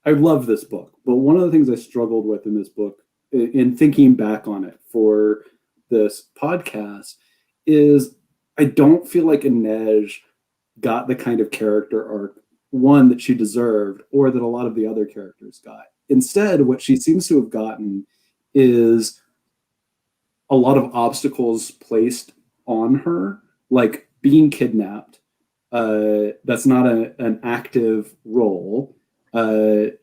I love this book, but one of the things I struggled with in this book, in thinking back on it for this podcast, is I don't feel like Inej got the kind of character arc, one, that she deserved, or that a lot of the other characters got. Instead, what she seems to have gotten is a lot of obstacles placed on her, like being kidnapped. That's not an active role.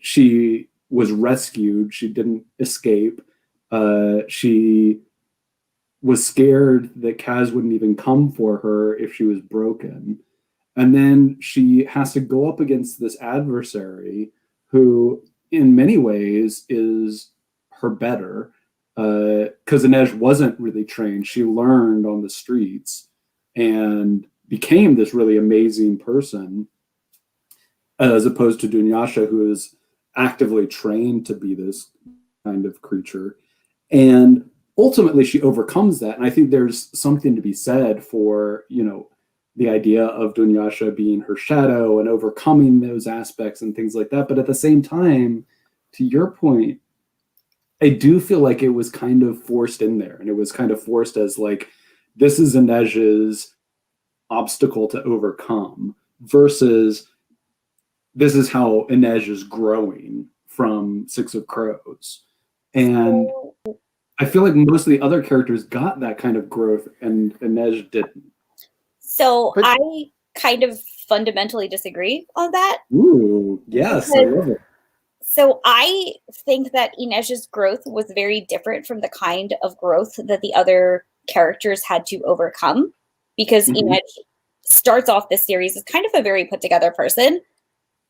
She was rescued. She didn't escape. She was scared that Kaz wouldn't even come for her if she was broken. And then she has to go up against this adversary who, in many ways, is her better. Because Inej wasn't really trained. She learned on the streets and became this really amazing person, as opposed to Dunyasha, who is actively trained to be this kind of creature. And ultimately she overcomes that. And I think there's something to be said for, you know, the idea of Dunyasha being her shadow and overcoming those aspects and things like that. But at the same time, to your point, I do feel like it was kind of forced in there. And it was kind of forced as like, this is Inej's obstacle to overcome, versus this is how Inej is growing from Six of Crows. And I feel like most of the other characters got that kind of growth and Inej didn't. So I kind of fundamentally disagree on that. Ooh, yes, I love it. So I think that Inej's growth was very different from the kind of growth that the other characters had to overcome, because Inej starts off this series as kind of a very put together person.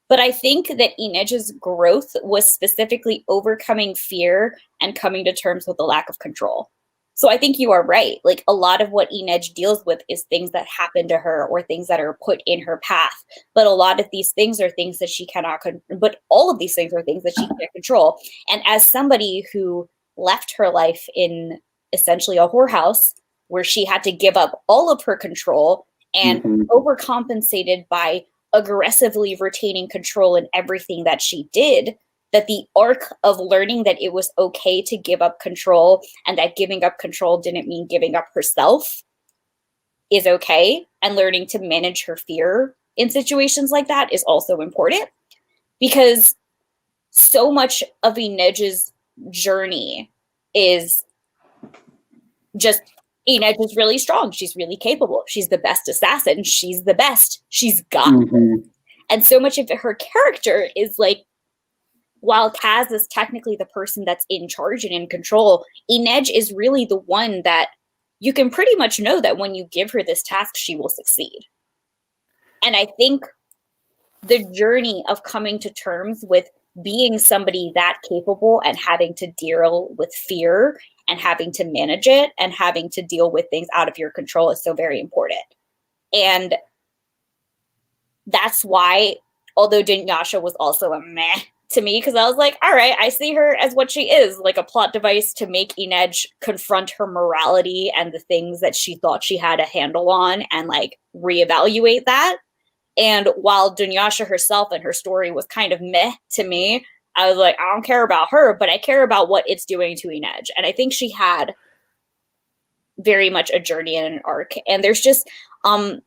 But I think that Inej's growth was specifically overcoming fear and coming to terms with the lack of control. So I think you are right. Like, a lot of what Inej deals with is things that happen to her or things that are put in her path. But a lot of these things are things that she cannot but all of these things are things that she can't control. And as somebody who left her life in essentially a whorehouse where she had to give up all of her control and overcompensated by aggressively retaining control in everything that she did, that the arc of learning that it was okay to give up control and that giving up control didn't mean giving up herself is okay, and learning to manage her fear in situations like that is also important, because so much of Inej's journey is just Inej is really strong. She's really capable. She's the best assassin. She's the best. She's got it. And so much of her character is like, while Kaz is technically the person that's in charge and in control, Inej is really the one that you can pretty much know that when you give her this task, she will succeed. And I think the journey of coming to terms with being somebody that capable and having to deal with fear and having to manage it and having to deal with things out of your control is so very important. And that's why, although Dunyasha was also a meh to me, because I was like, all right, I see her as what she is, like a plot device to make Inej confront her morality and the things that she thought she had a handle on and like reevaluate that. And while Dunyasha herself and her story was kind of meh to me, I was like, I don't care about her, but I care about what it's doing to Inej. And I think she had very much a journey and an arc. And there's just, it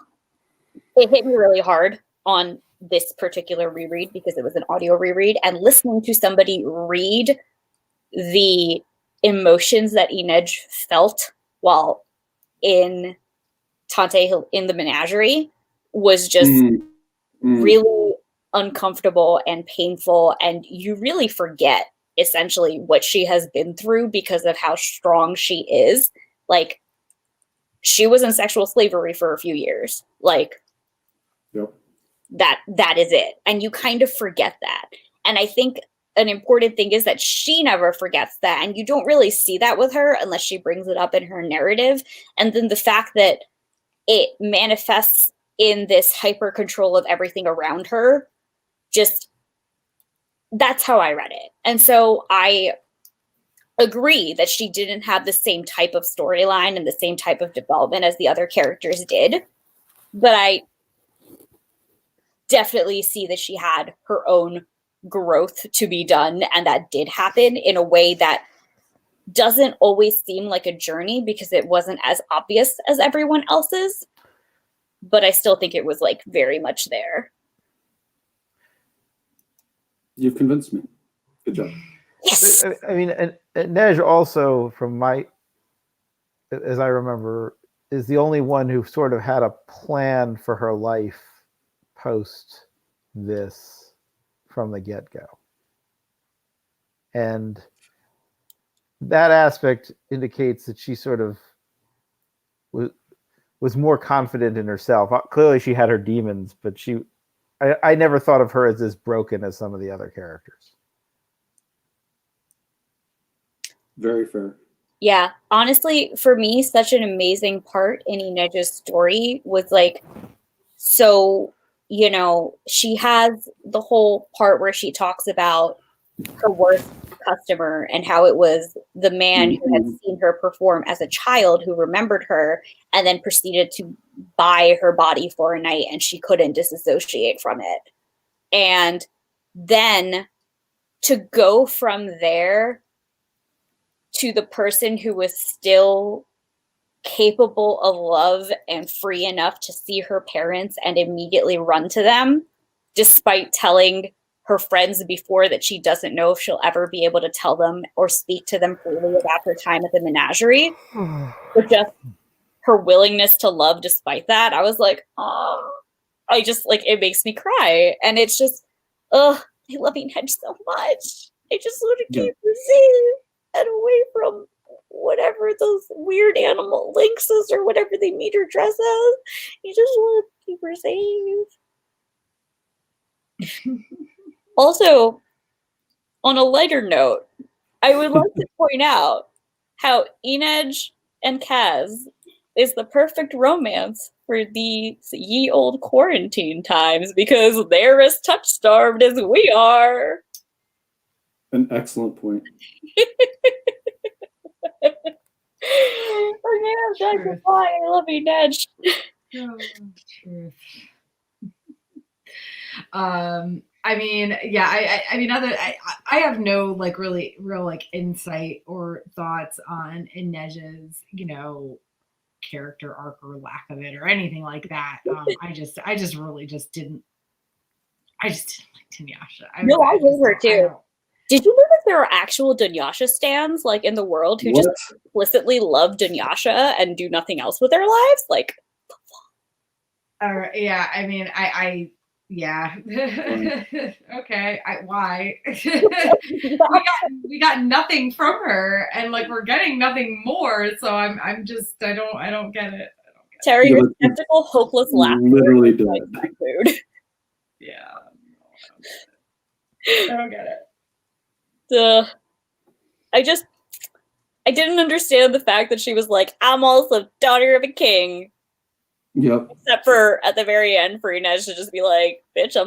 hit me really hard on this particular reread because it was an audio reread, and listening to somebody read the emotions that Inej felt while in Tante Hill in the menagerie was just really uncomfortable and painful, and you really forget essentially what she has been through because of how strong she is. Like, she was in sexual slavery for a few years. Like, Yep. that is it. And you kind of forget that. And I think an important thing is that she never forgets that. And you don't really see that with her unless she brings it up in her narrative. And then the fact that it manifests in this hyper control of everything around her, just, that's how I read it. And so I agree that she didn't have the same type of storyline and the same type of development as the other characters did. But I definitely see that she had her own growth to be done, and that did happen in a way that doesn't always seem like a journey because it wasn't as obvious as everyone else's, but I still think it was like very much there. You've convinced me. Good job. Yes. I mean, and Nej also, from as I remember, is the only one who sort of had a plan for her life post this from the get-go. And that aspect indicates that she sort of was more confident in herself. Clearly she had her demons, but I never thought of her as broken as some of the other characters. Very fair. Yeah, honestly, for me, such an amazing part in Inej's story was like, so, you know, she has the whole part where she talks about her worst customer and how it was the man who had seen her perform as a child who remembered her and then proceeded to buy her body for a night, and she couldn't disassociate from it. And then to go from there to the person who was still capable of love and free enough to see her parents and immediately run to them, despite telling her friends before that she doesn't know if she'll ever be able to tell them or speak to them freely about her time at the menagerie, but just her willingness to love despite that. I was like, oh, I just, like, it makes me cry. And it's just, I love Inej so much. I just want to keep her safe and away from whatever those weird animal lynxes or whatever they made her dress as. You just want to keep her safe. Also, on a lighter note, I would like to point out how Inej and Kaz is the perfect romance for these ye old quarantine times because they're as touch-starved as we are. An excellent point. Oh yeah, goodbye. I love Inej. Oh, truth. I mean, yeah, I mean, I have no like really real like insight or thoughts on Inej's, you know, character arc or lack of it or anything like that. I just really just didn't. I just didn't like Dunyasha. No, I hate her too. Did you know that there are actual Dunyasha stans like in the world who just explicitly love Dunyasha and do nothing else with their lives? Like, yeah, I mean, yeah. Okay. Why? we got nothing from her, and like we're getting nothing more. So I'm just I don't get it. Terry, your skeptical, hopeless laughter. Literally dead. Like my food. Yeah. I don't get it. I didn't understand the fact that she was like, I'm also daughter of a king. Yep. Except for at the very end for Inej to just be like, bitch, I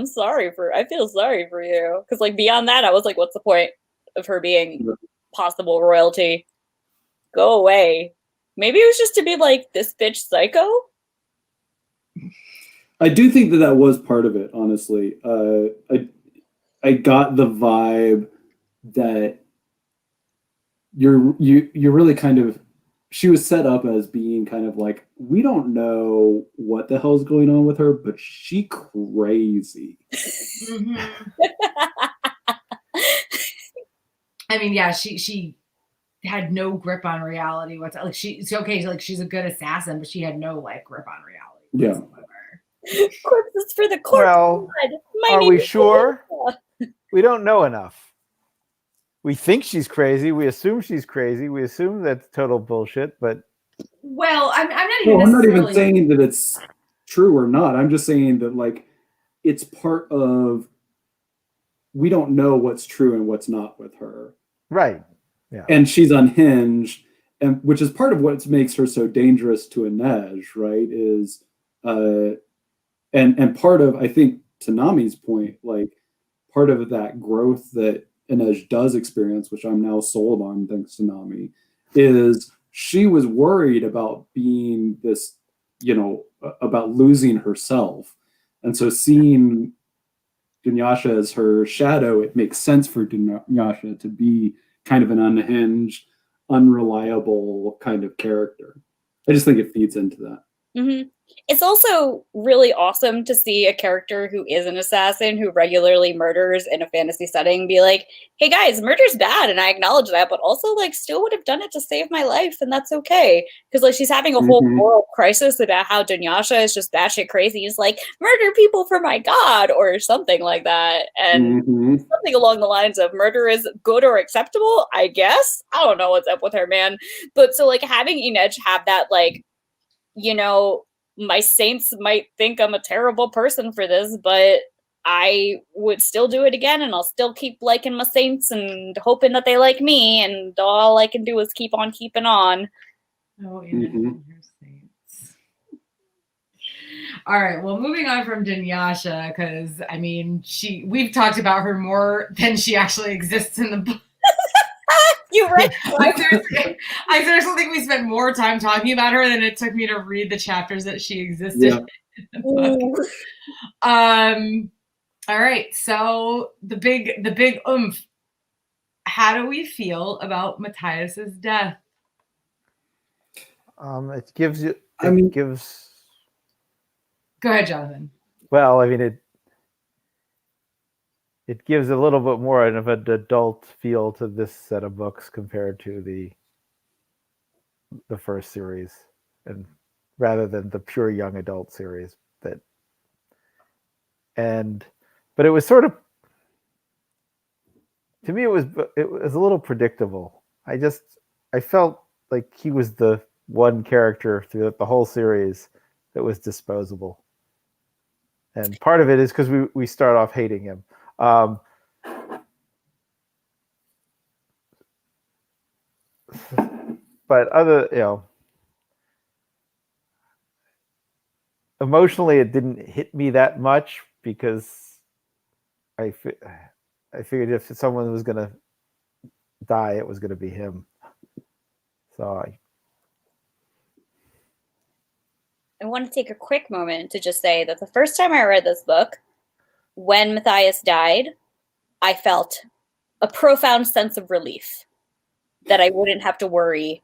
feel sorry for you. Because like beyond that, I was like, what's the point of her being possible royalty? Go away. Maybe it was just to be like, this bitch psycho? I do think that was part of it, honestly. I got the vibe that you're really kind of, she was set up as being kind of like, we don't know what the hell's going on with her, but she crazy. I mean, yeah, she had no grip on reality. Like she's okay, like she's a good assassin, but she had no like grip on reality whatsoever. Corpses for the corpse. Well, are we sure? We don't know enough. we think she's crazy. We assume she's crazy. We assume that's total bullshit. But well, I'm not even. No, I'm not even necessarily- saying that it's true or not. I'm just saying that like it's part of. We don't know what's true and what's not with her. right, yeah, And she's unhinged, and which is part of what makes her so dangerous to Inej, right? Is and part of, I think, to Nami's point, like part of that growth that Inej does experience, which I'm now sold on thanks to Nami, is she was worried about being this, about losing herself. And so seeing Dunyasha as her shadow, it makes sense for Dunyasha to be kind of an unhinged, unreliable kind of character. I just think it feeds into that. Mm-hmm. It's also really awesome to see a character who is an assassin who regularly murders in a fantasy setting be like, hey guys, murder's bad, and I acknowledge that, but also like still would have done it to save my life, and that's okay. Because like she's having a whole moral crisis about how Dunyasha is just batshit crazy. He's like, murder people for my god, or something like that. And something along the lines of murder is good or acceptable, I guess. I don't know what's up with her, man. But so like having Inej have that like, my saints might think I'm a terrible person for this, but I would still do it again, and I'll still keep liking my saints and hoping that they like me, and all I can do is keep on keeping on. Oh, your saints. All right, well, moving on from Dunyasha, because I mean, we've talked about her more than she actually exists in the book. You're right. I seriously think we spent more time talking about her than it took me to read the chapters that she existed in the book. All right, so the big oomph. How do we feel about Matthias's death? it gives you. Gives. Go ahead, Jonathan. Well, I mean it gives a little bit more of an adult feel to this set of books compared to the first series, and rather than the pure young adult series. But it was sort of, to me, it was a little predictable. I felt like he was the one character throughout the whole series that was disposable, and part of it is because we start off hating him. But emotionally, it didn't hit me that much because I figured if someone was going to die, it was going to be him. So I want to take a quick moment to just say that the first time I read this book, when Matthias died, I felt a profound sense of relief that I wouldn't have to worry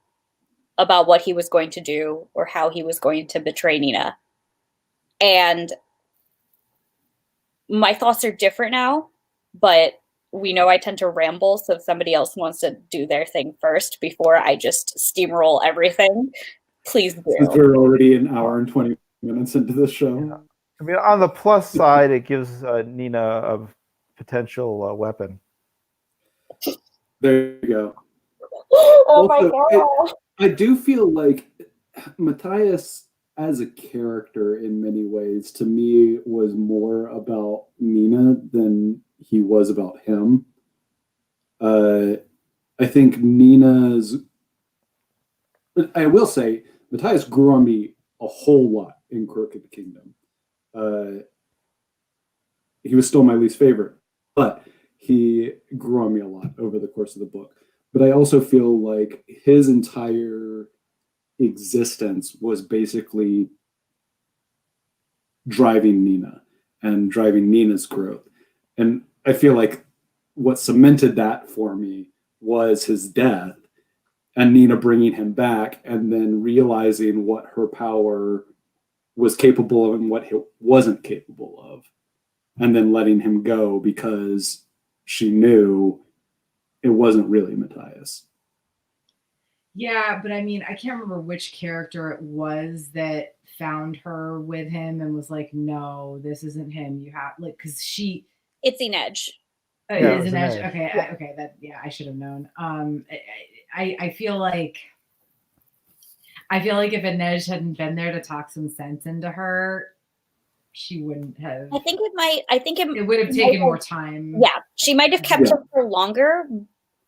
about what he was going to do or how he was going to betray Nina. And my thoughts are different now, but we know I tend to ramble, so if somebody else wants to do their thing first before I just steamroll everything, please do. Since we're already an hour and 20 minutes into the show. Yeah. I mean, on the plus side, it gives Nina a potential weapon. There you go. Oh my god. I do feel like Matthias as a character in many ways to me was more about Nina than he was about him. I think I will say Matthias grew on me a whole lot in Crooked Kingdom. He was still my least favorite, but he grew on me a lot over the course of the book. But I also feel like his entire existence was basically driving Nina and driving Nina's growth. And I feel like what cemented that for me was his death and Nina bringing him back and then realizing what her power was capable of and what he wasn't capable of. And then letting him go because she knew it wasn't really Matthias. Yeah, but I mean, I can't remember which character it was that found her with him and was like, no, this isn't him. You have, like, because It's Inej. It Yeah, it is was an an edge. edge. Okay, okay, I should have known. I feel like if Inej hadn't been there to talk some sense into her, she wouldn't have. I think it would have taken more time. Yeah, she might have kept her for longer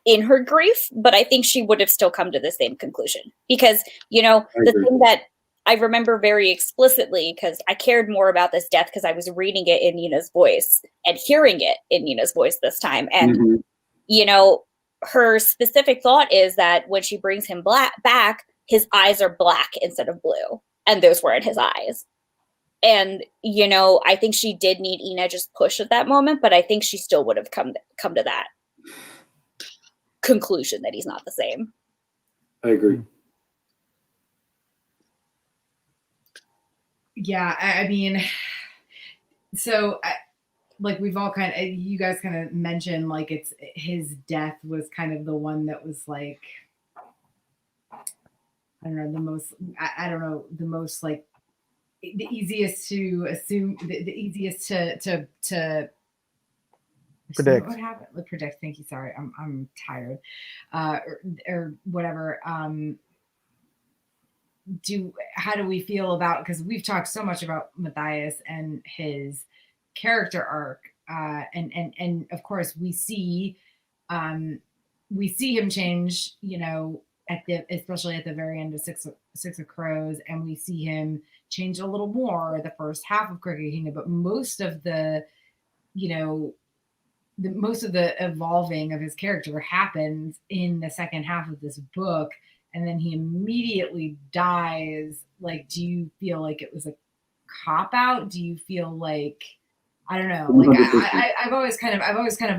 in her grief, but I think she would have still come to the same conclusion because, you know, the thing that I remember very explicitly, because I cared more about this death because I was reading it in Nina's voice and hearing it in Nina's voice this time. And, you know, her specific thought is that when she brings him back, his eyes are black instead of blue. And those weren't his eyes. And, you know, I think she did need Inej's push at that moment, but I think she still would have come to that conclusion that he's not the same. I agree. Yeah, I mean, so like we've all you guys kind of mentioned, like it's his death was kind of the one that was like, I don't know, the most like the easiest to assume, the easiest to predict. What happened? Predict. Thank you. Sorry, I'm tired, or whatever. How do we feel about, because we've talked so much about Matthias and his character arc, and of course we see him change, you know, especially at the very end of Six of Crows, and we see him change a little more the first half of Crooked Kingdom, but most of the, you know, most of the evolving of his character happens in the second half of this book, and then he immediately dies. Like, do you feel like it was a cop out? Do you feel like, I don't know, like I've always kind of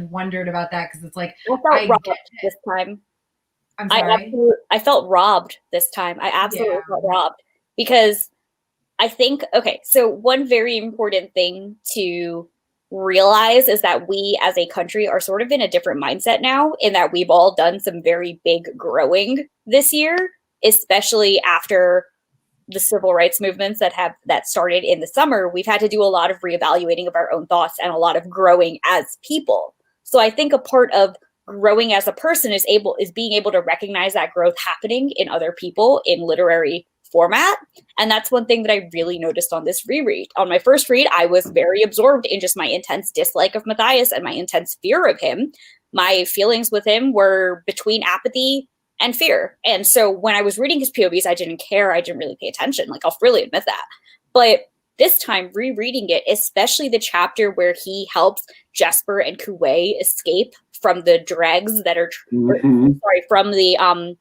wondered about that, because it's like I felt robbed this time. I'm sorry. I felt robbed this time. I absolutely felt robbed, because I think, okay, so one very important thing to realize is that we as a country are sort of in a different mindset now, in that we've all done some very big growing this year, especially after the civil rights movements that started in the summer. We've had to do a lot of reevaluating of our own thoughts and a lot of growing as people. So I think a part of growing as a person is being able to recognize that growth happening in other people in literary format. And that's one thing that I really noticed on this reread. On my first read, I was very absorbed in just my intense dislike of Matthias and my intense fear of him. My feelings with him were between apathy and fear. And so when I was reading his POVs, I didn't care. I didn't really pay attention. Like, I'll really admit that. But this time, rereading it, especially the chapter where he helps Jesper and Kuwei escape from the dregs that are, from the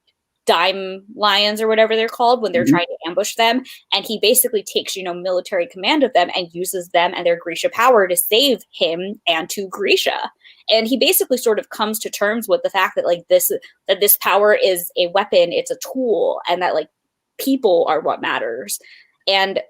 dime lions or whatever they're called, when they're trying to ambush them. And he basically takes, you know, military command of them and uses them and their Grisha power to save him and to Grisha. And he basically sort of comes to terms with the fact that, like, this power is a weapon, it's a tool, and that, like, people are what matters. And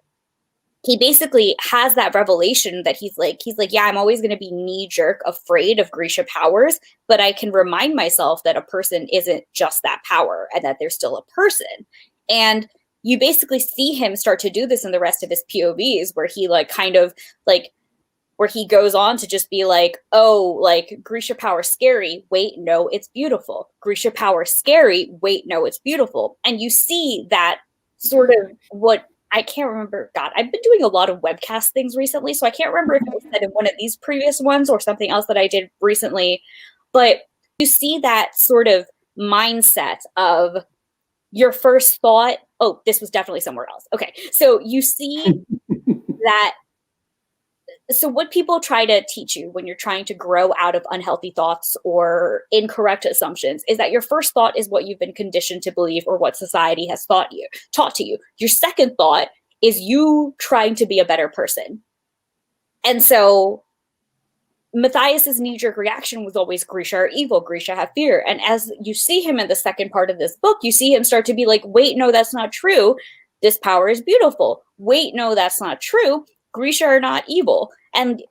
he basically has that revelation that he's like, yeah, I'm always going to be knee-jerk afraid of Grisha powers, but I can remind myself that a person isn't just that power and that they're still a person. And you basically see him start to do this in the rest of his POVs, where he where he goes on to just be like, oh, like, Grisha power scary. Wait, no, it's beautiful. Grisha power scary. Wait, no, it's beautiful. And you see that sort of what, I can't remember. God, I've been doing a lot of webcast things recently, so I can't remember if it was said in one of these previous ones or something else that I did recently. But you see that sort of mindset of your first thought. Oh, this was definitely somewhere else. Okay, so you see that. So what people try to teach you when you're trying to grow out of unhealthy thoughts or incorrect assumptions is that your first thought is what you've been conditioned to believe or what society has taught to you. Your second thought is you trying to be a better person. And so Matthias's knee-jerk reaction was always, Grisha are evil, Grisha have fear. And as you see him in the second part of this book, you see him start to be like, wait, no, that's not true. This power is beautiful. Wait, no, that's not true. Grisha are not evil. And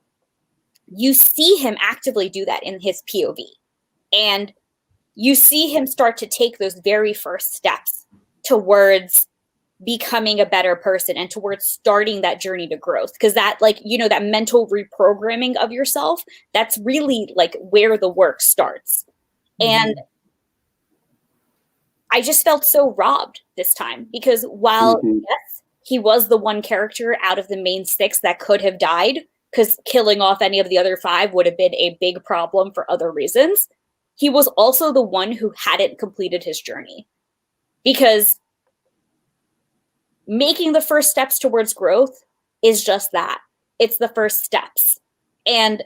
you see him actively do that in his POV. And you see him start to take those very first steps towards becoming a better person and towards starting that journey to growth. Because that, like, you know, that mental reprogramming of yourself, that's really like where the work starts. And I just felt so robbed this time, because while yes, he was the one character out of the main 6 that could have died, because killing off any of the other 5 would have been a big problem for other reasons, he was also the one who hadn't completed his journey. Because making the first steps towards growth is just that. It's the first steps. And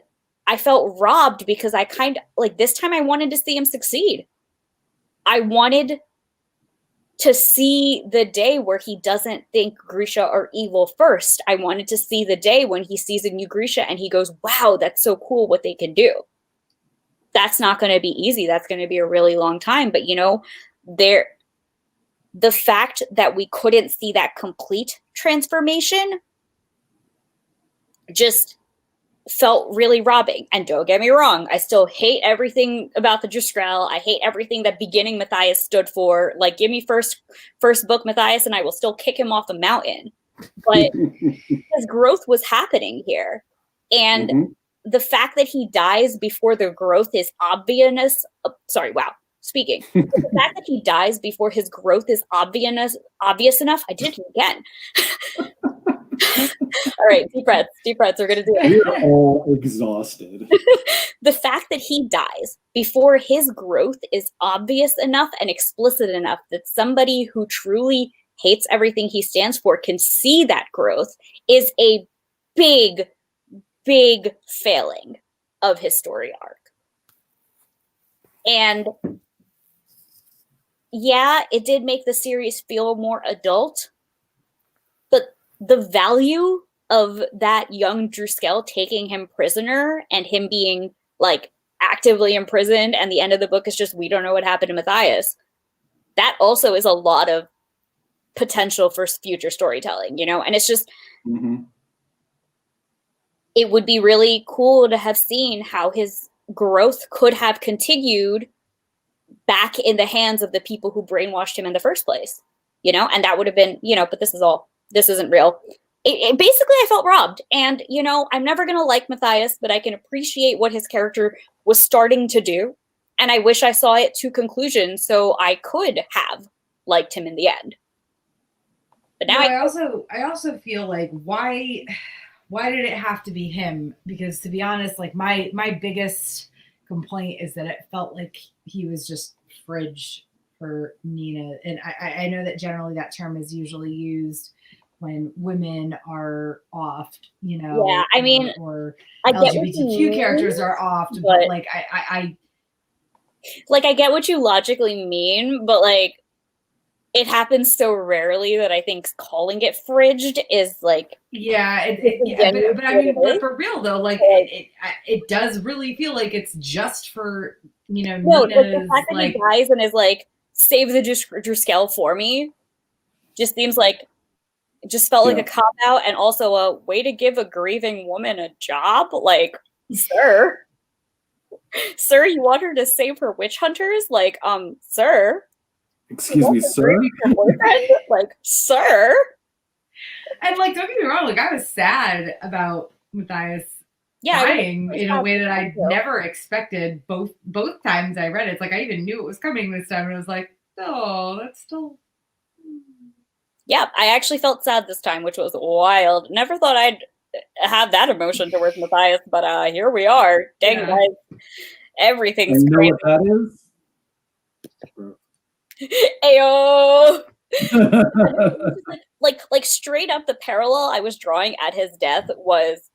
I felt robbed because I kind of, like, this time I wanted to see him succeed. I wanted to see the day where he doesn't think Grisha are evil first. I wanted to see the day when he sees a new Grisha and he goes, wow, that's so cool what they can do. That's not going to be easy. That's going to be a really long time. But, you know, the fact that we couldn't see that complete transformation just felt really robbing. And don't get me wrong, I still hate everything about the Driscoll. I hate everything that beginning Matthias stood for. Like, give me first book Matthias and I will still kick him off a mountain. But his growth was happening here. And the fact that he dies before the growth is obvious. Speaking. The fact that he dies before his growth is obvious enough. I did it again. All right, deep breaths. We're going to do it. We're all exhausted. The fact that he dies before his growth is obvious enough and explicit enough that somebody who truly hates everything he stands for can see that growth is a big, big failing of his story arc. And yeah, it did make the series feel more adult, but the value of that young Driscoll taking him prisoner and him being like actively imprisoned, and the end of the book is just, we don't know what happened to Matthias. That also is a lot of potential for future storytelling, you know? And it's just, it would be really cool to have seen how his growth could have continued back in the hands of the people who brainwashed him in the first place, you know? And that would have been, you know, but this isn't real. Basically, I felt robbed. And, you know, I'm never going to like Matthias, but I can appreciate what his character was starting to do. And I wish I saw it to conclusion so I could have liked him in the end. But now I also feel like, why did it have to be him? Because to be honest, like my biggest complaint is that it felt like he was just fridge for Nina. And I know that generally that term is usually used when women are offed, you know. Yeah, I mean, or I get LGBTQ characters are offed, but like I get what you logically mean, but like it happens so rarely that I think calling it fridged is like, yeah, but I mean, but for real though, like it does really feel like it's just for, you know, no, Nina's, the fact that he dies and is like, save the Driscoll for me, just seems like, it just felt like a cop out, and also a way to give a grieving woman a job. Like, sir, you want her to save her witch hunters? Like, sir. Excuse me, sir? Like, sir. And like, don't get me wrong, like I was sad about Matthias dying in a way that I never expected both times I read it. It's like I even knew it was coming this time, and I was like, oh, that's still. Yeah, I actually felt sad this time, which was wild. Never thought I'd have that emotion towards Matthias, but here we are. Dang, guys. Everything's great. You know what that is? Ayo! like straight up, the parallel I was drawing at his death was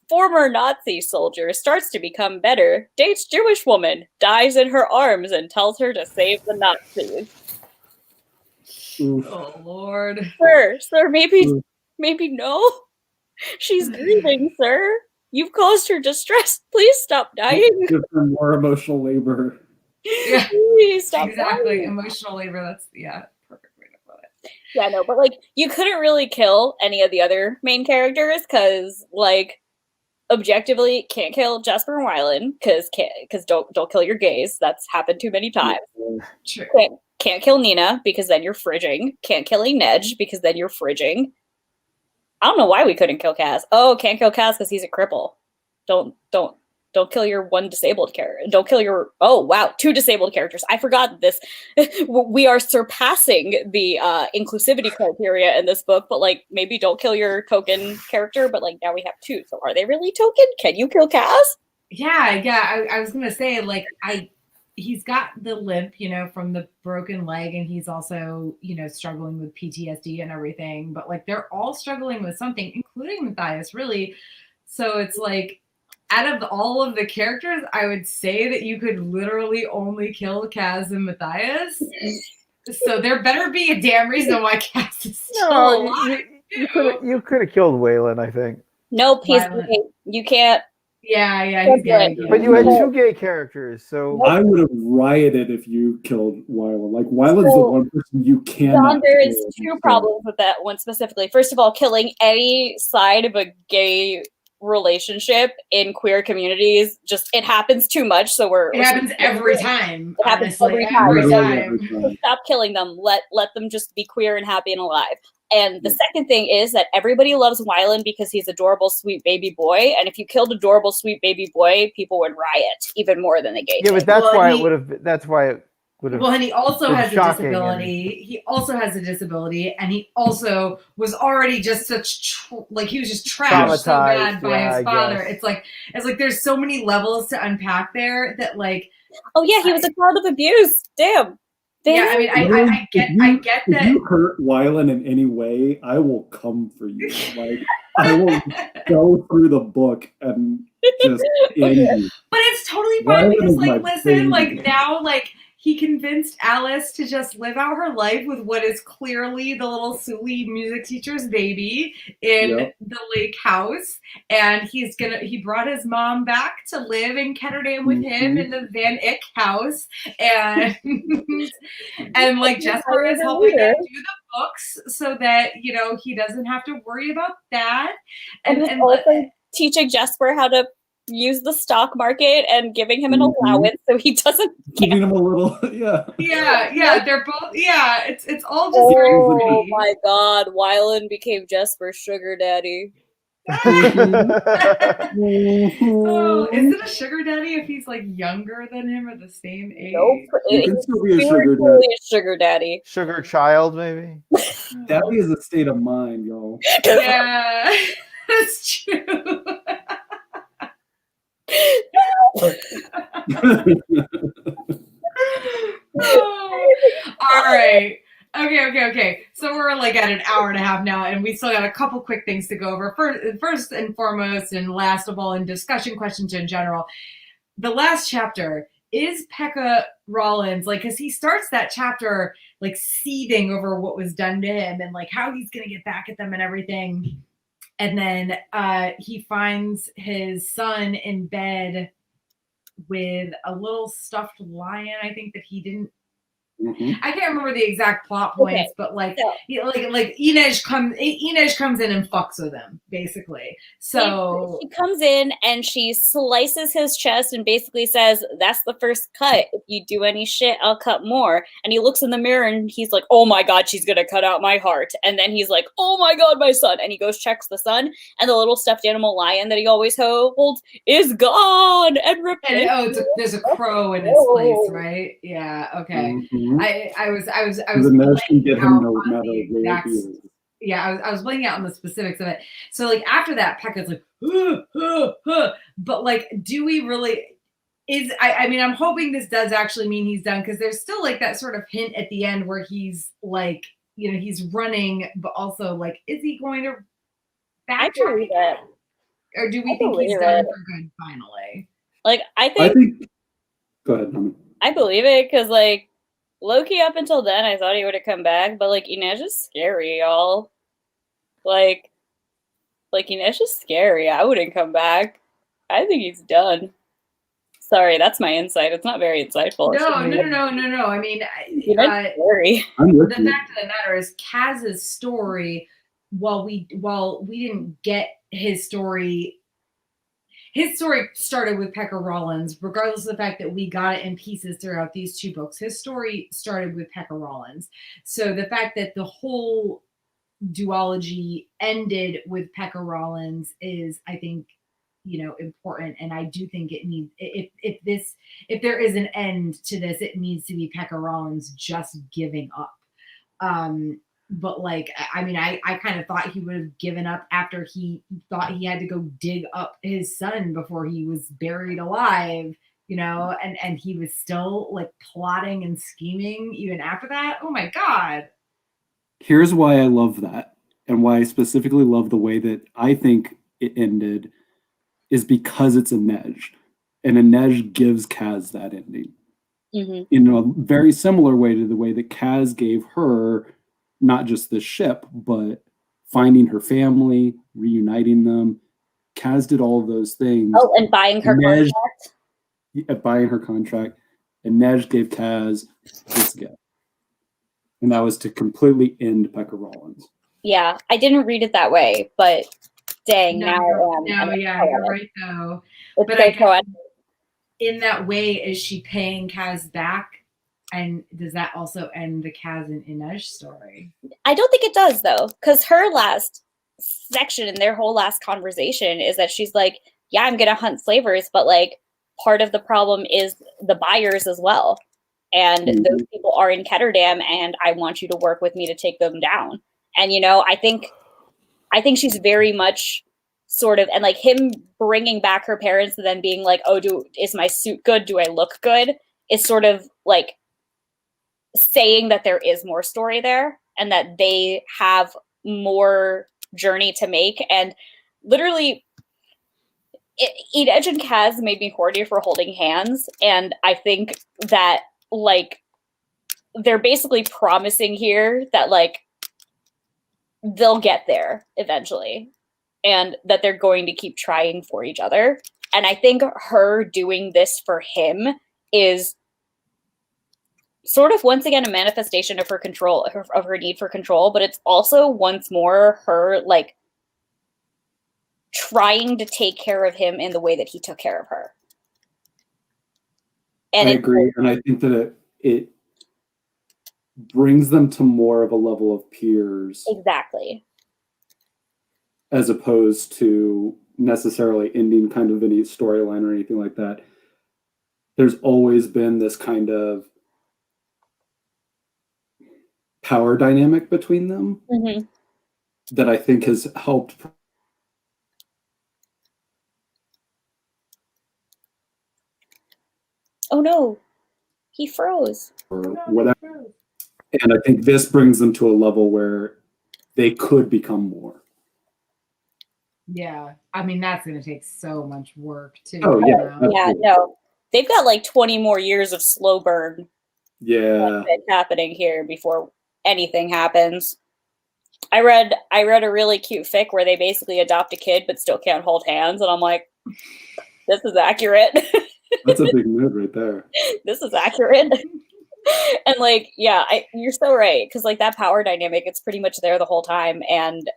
former Nazi soldier starts to become better, dates Jewish woman, dies in her arms and tells her to save the Nazis. Oh Lord. Sir, maybe no. She's grieving, sir. You've caused her distress. Please stop dying. Give her more emotional labor. Yeah. Please stop exactly. dying. Emotional labor, that's perfect way to put it. Yeah, no, but like you couldn't really kill any of the other main characters because like objectively can't kill Jasper and Wylan because don't kill your gays. That's happened too many times. True. Can't kill Nina because then you're fridging. Can't kill Inej because then you're fridging. I don't know why we couldn't kill Kaz. Oh, can't kill Kaz because he's a cripple. Don't kill your one disabled character. Don't kill your, oh wow, 2 disabled characters. I forgot this. We are surpassing the inclusivity criteria in this book, but like maybe don't kill your token character, but like now we have 2. So are they really token? Can you kill Kaz? Yeah. I was gonna say, like, he's got the limp, from the broken leg, and he's also, struggling with PTSD and everything. But like they're all struggling with something, including Matthias, really. So it's like, out of all of the characters, I would say that you could literally only kill Kaz and Matthias. So there better be a damn reason why Kaz is still alive. You could have killed Waylon, I think. Nope, he's gay. You can't. Yeah, he's gay. But you had 2 gay characters, so I would have rioted if you killed Wylan. Like, Wylan's the one person you cannot There is kill. 2 problems with that one specifically. First of all, killing any side of a gay relationship in queer communities, it happens too much. So it happens every time. It happens honestly, every time. So stop killing them. Let them just be queer and happy and alive. And the second thing is that everybody loves Wylan because he's adorable, sweet baby boy. And if you killed adorable, sweet baby boy, people would riot even more than the gay. Yeah, but that's why it would have. That's why it would have. Well, and he also has a disability. And he also has a disability, and he also was already just he was just trashed so bad by his father. It's like there's so many levels to unpack there that like. Oh yeah, he was a child of abuse. Damn. Yeah, I mean, I get that. If you hurt Wylan in any way, I will come for you. Like, I will go through the book and just end you. But it's totally fine because, like, listen, like now, like he convinced Alice to just live out her life with what is clearly the little Sully music teacher's baby in the lake house. And he brought his mom back to live in Ketterdam with him in the Van Eyck house. And and like Jesper is helping him do the books so that, he doesn't have to worry about that. And also teaching Jesper how to use the stock market and giving him an allowance so he doesn't giving him a little yeah they're both it's all just oh my god, Wylan became Jesper's sugar daddy. Is it a sugar daddy if he's like younger than him or the same age? Nope. You can still be a sugar daddy. Sugar child, maybe. Daddy is a state of mind, y'all. Yeah, that's true. All right. Okay. So we're like at an hour and a half now, and we still got a couple quick things to go over. First and foremost, and last of all, in discussion questions in general, the last chapter is Pekka Rollins, like, because he starts that chapter like seething over what was done to him and like how he's gonna get back at them and everything. And then he finds his son in bed with a little stuffed lion, I think, that he didn't. I can't remember the exact plot points, but like Inej comes in and fucks with him, basically. So she comes in and she slices his chest and basically says, "That's the first cut. If you do any shit, I'll cut more." And he looks in the mirror and he's like, "Oh my god, she's gonna cut out my heart." And then he's like, "Oh my god, my son!" And he goes checks the son, and the little stuffed animal lion that he always holds is gone and ripped. And there's a crow in its place, right? Yeah. Okay. I was blanking out on the specifics of it. So like after that, Pekka's like, but like, do we really? I mean, I'm hoping this does actually mean he's done, because there's still like that sort of hint at the end where he's like, he's running, but also like, is he going to backtrack again? Or do we think he's done for good finally? Like, I think. Go ahead, Mama. I believe it, because like, Loki, up until then, I thought he would have come back, but like Inej is scary, y'all. Like Inej is scary. I wouldn't come back. I think he's done. Sorry, that's my insight. It's not very insightful. No. I mean, scary. The fact of the matter is, Kaz's story, while we didn't get his story, his story started with Pekka Rollins, regardless of the fact that we got it in pieces throughout these two books. His story started with Pekka Rollins. So the fact that the whole duology ended with Pekka Rollins is, I think, important. And I do think it needs, if there is an end to this, it needs to be Pekka Rollins just giving up. But like, I mean, I kind of thought he would have given up after he thought he had to go dig up his son before he was buried alive, and he was still like plotting and scheming even after that. Oh my God. Here's why I love that, and why I specifically love the way that I think it ended, is because it's Inej. And Inej gives Kaz that ending. Mm-hmm. In a very similar way to the way that Kaz gave her not just the ship, but finding her family, reuniting them. Kaz did all of those things. Oh, and buying her contract. Buying her contract. And Nej gave Kaz this gift. And that was to completely end Pekka Rollins. Yeah, I didn't read it that way, but dang, now you're right though. But I guess, in that way, is she paying Kaz back? And does that also end the Kaz and Inej story? I don't think it does, though, because her last section in their whole last conversation is that she's like, yeah, I'm going to hunt slavers, but like part of the problem is the buyers as well. And those people are in Ketterdam, and I want you to work with me to take them down. And, I think she's very much sort of, and like him bringing back her parents and then being like, oh, is my suit good? Do I look good? Is sort of like saying that there is more story there and that they have more journey to make. And literally, Inej and Kaz made me horny for holding hands. And I think that, like, they're basically promising here that, like, they'll get there eventually and that they're going to keep trying for each other. And I think her doing this for him is sort of once again a manifestation of her control, of her need for control, but it's also once more her like trying to take care of him in the way that he took care of her. And I agree, and I think that it brings them to more of a level of peers. Exactly. As opposed to necessarily ending kind of any storyline or anything like that. There's always been this kind of power dynamic between them that I think has helped. Oh no, he froze. Or whatever. And I think this brings them to a level where they could become more. Yeah, I mean, that's going to take so much work too. Oh, yeah. Yeah, no. They've got like 20 more years of slow burn happening here before anything happens. I read a really cute fic where they basically adopt a kid but still can't hold hands, and I'm like, this is accurate. That's a big move right there. This is accurate. And like, yeah, you're so right, because like that power dynamic, it's pretty much there the whole time, and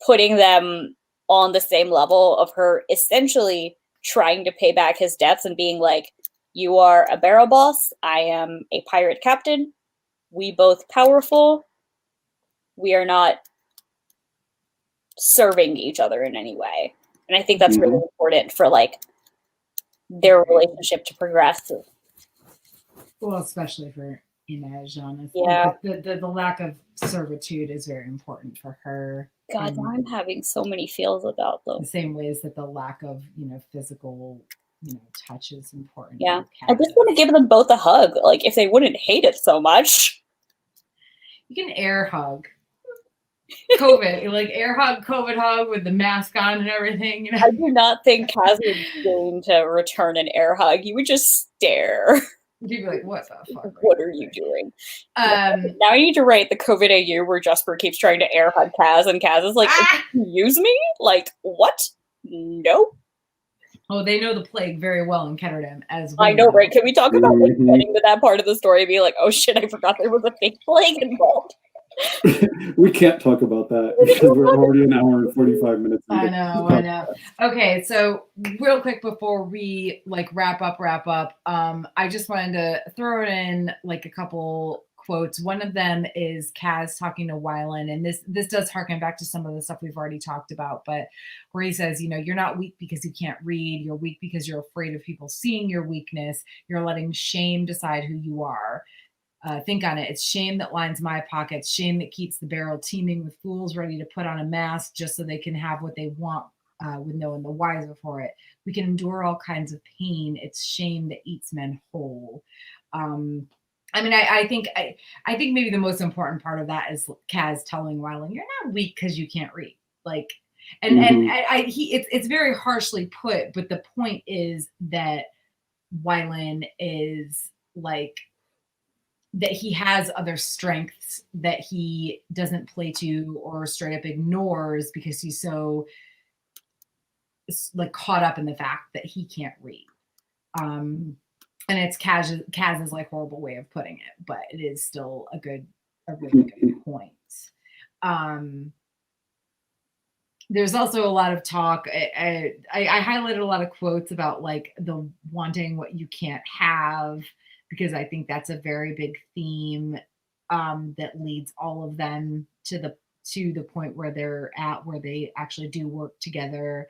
putting them on the same level of her essentially trying to pay back his debts and being like, you are a barrel boss, I am a pirate captain, we both powerful, we are not serving each other in any way. And I think that's really important for like their relationship to progress. Well, especially for Inej, honestly. Yeah. The lack of servitude is very important for her. God, now I'm having so many feels about them. The same ways that the lack of, physical, touch is important. Yeah. I just want to give them both a hug. Like, if they wouldn't hate it so much. You can air hug. COVID, like air hug, COVID hug with the mask on and everything. I do not think Kaz was going to return an air hug. You would just stare. You'd be like, what the fuck? What are you doing? Now I need to write the COVID AU where Jasper keeps trying to air hug Kaz, and Kaz is like, use me? Like, what? Nope. Oh, they know the plague very well in Ketterdam as well. I know, right? Can we talk about like, getting to that part of the story and be like, oh shit, I forgot there was a fake plague involved? We can't talk about that because we're already an hour and 45 minutes. I know. Okay, so real quick before we like wrap up, I just wanted to throw in like a couple quotes. One of them is Kaz talking to Wylan, and this does harken back to some of the stuff we've already talked about, but where he says, you know, you're not weak because you can't read, you're weak because you're afraid of people seeing your weakness, you're letting shame decide who you are. Think on it. It's shame that lines my pockets, shame that keeps the barrel teeming with fools ready to put on a mask just so they can have what they want with no one the wiser for it. We can endure all kinds of pain. It's shame that eats men whole. I mean, I think maybe the most important part of that is Kaz telling Wylan, you're not weak because you can't read. Like, and it's very harshly put, but the point is that Wylan is like, that he has other strengths that he doesn't play to or straight up ignores because he's so like caught up in the fact that he can't read. And it's Kaz's like horrible way of putting it, but it is still a really good point. There's also a lot of talk. I highlighted a lot of quotes about like the wanting what you can't have, because I think that's a very big theme that leads all of them to the point where they're at, where they actually do work together.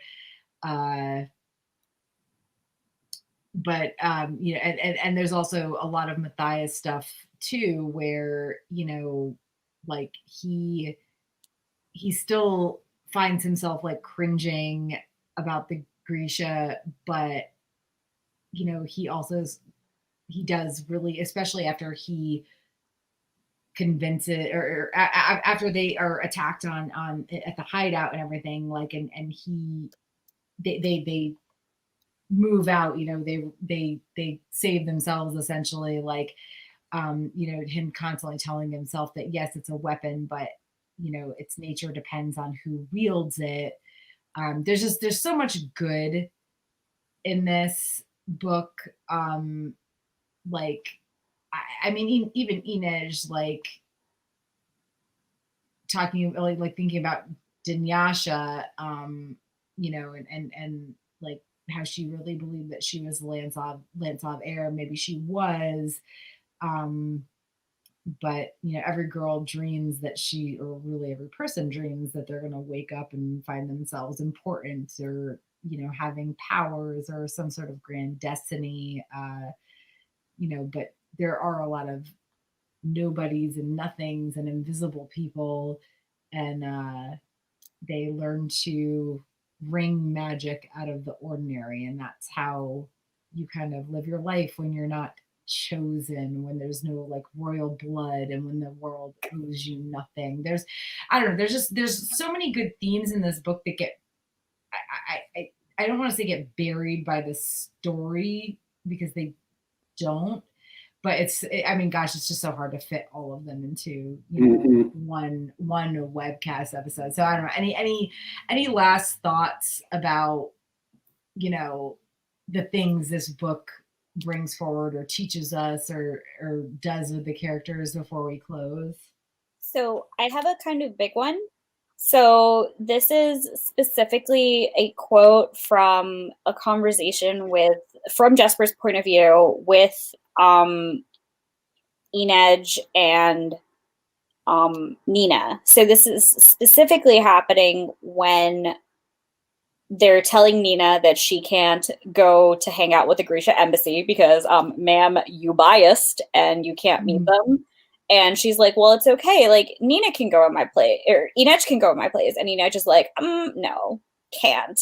But you know, and there's also a lot of Matthias stuff too, where, you know, like he still finds himself like cringing about the Grisha, but you know, he does really, especially after he convinces, or after they are attacked on at the hideout and everything, like, and they move out, you know, they save themselves essentially, like, you know, him constantly telling himself that yes, it's a weapon, but you know, its nature depends on who wields it. There's so much good in this book. Like, I mean, even Inej, like talking, like thinking about Dunyasha, you know, and like how she really believed that she was Lantsov heir. Maybe she was, but you know, every girl dreams that or really every person dreams that they're going to wake up and find themselves important, or you know, having powers or some sort of grand destiny. You know, but there are a lot of nobodies and nothings and invisible people, and they learn to wring magic out of the ordinary, and that's how you kind of live your life when you're not chosen, when there's no like royal blood, and when the world owes you nothing. I don't know, there's so many good themes in this book that get, I don't want to say get buried by the story, because they don't, but I mean, gosh, it's just so hard to fit all of them into, you know, one webcast episode. So I don't know, any last thoughts about, you know, the things this book brings forward or teaches us or does with the characters before we close? So I have a kind of big one. So this is specifically a quote from a conversation from Jesper's point of view with Inej and Nina. So this is specifically happening when they're telling Nina that she can't go to hang out with the Grisha embassy because, ma'am, you biased and you can't meet them. And she's like, well, it's okay. Like, Nina can go in my place, or Inej can go in my place. And Inej is like, no, can't.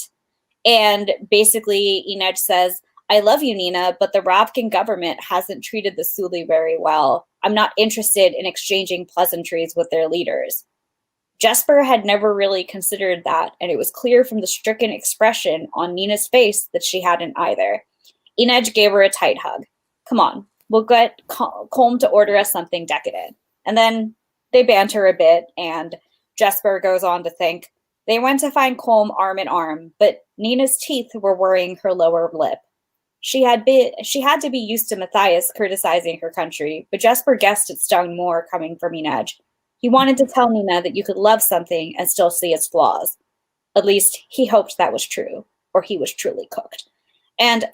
And basically, Inej says, I love you, Nina, but the Ravkan government hasn't treated the Suli very well. I'm not interested in exchanging pleasantries with their leaders. Jesper had never really considered that, and it was clear from the stricken expression on Nina's face that she hadn't either. Inej gave her a tight hug. Come on, we'll get Colm to order us something decadent. And then they banter a bit, and Jesper goes on to think, they went to find Colm arm in arm, but Nina's teeth were worrying her lower lip. She had to be used to Matthias criticizing her country, but Jesper guessed it stung more coming from Inej. He wanted to tell Nina that you could love something and still see its flaws. At least he hoped that was true, or he was truly cooked. And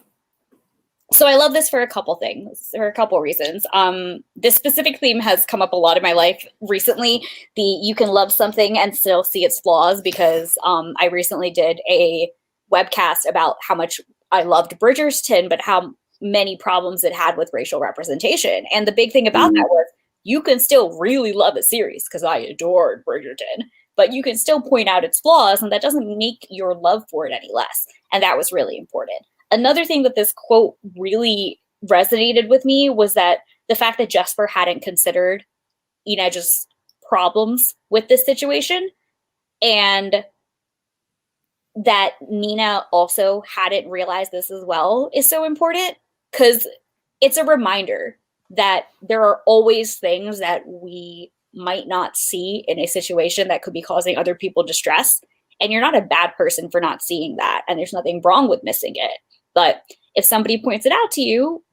so I love this for a couple things, for a couple reasons. This specific theme has come up a lot in my life recently. You can love something and still see its flaws, because I recently did a webcast about how much I loved Bridgerton, but how many problems it had with racial representation. And the big thing about that was, you can still really love a series, because I adored Bridgerton, but you can still point out its flaws, and that doesn't make your love for it any less. And that was really important. Another thing that this quote really resonated with me was that the fact that Jesper hadn't considered Inej's problems with this situation, and that Nina also hadn't realized this as well, is so important, because it's a reminder that there are always things that we might not see in a situation that could be causing other people distress. And you're not a bad person for not seeing that. And there's nothing wrong with missing it. But if somebody points it out to you,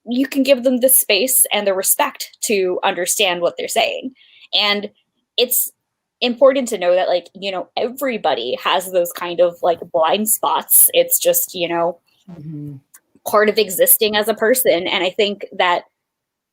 you can give them the space and the respect to understand what they're saying. And it's important to know that, like, you know, everybody has those kind of like blind spots. It's just, you know, part of existing as a person. And I think that,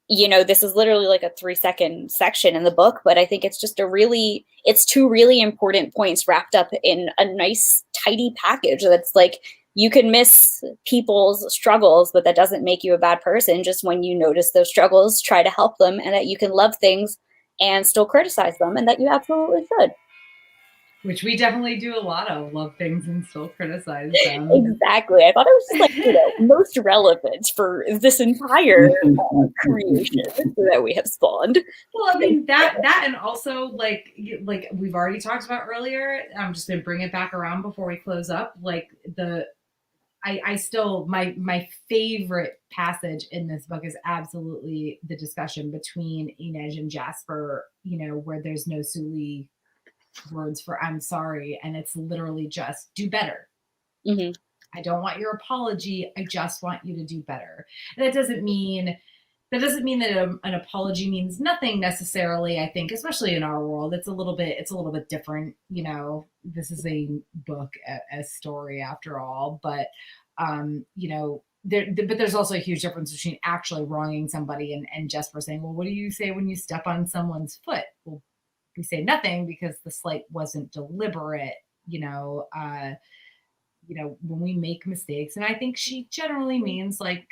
you know, this is literally like a 3-second section in the book, but I think it's just it's two really important points wrapped up in a nice, tidy package that's like, you can miss people's struggles, but that doesn't make you a bad person. Just when you notice those struggles, try to help them, and that you can love things and still criticize them, and that you absolutely should. Which we definitely do a lot of, love things and still criticize them. Exactly. I thought it was just like, you know, most relevant for this entire creation that we have spawned. Well, I mean, that and also like we've already talked about earlier, I'm just going to bring it back around before we close up. Like I still, my favorite passage in this book is absolutely the discussion between Inej and Jesper, you know, where there's no Sully words for I'm sorry, and it's literally just do better. I don't want your apology, I just want you to do better. And that doesn't mean that an apology means nothing necessarily. I think, especially in our world, it's a little bit different. You know, this is a book, a story after all, but you know, but there's also a huge difference between actually wronging somebody and Jesper saying, well, what do you say when you step on someone's foot? Well, we say nothing because the slight wasn't deliberate, you know, when we make mistakes. And I think she generally means like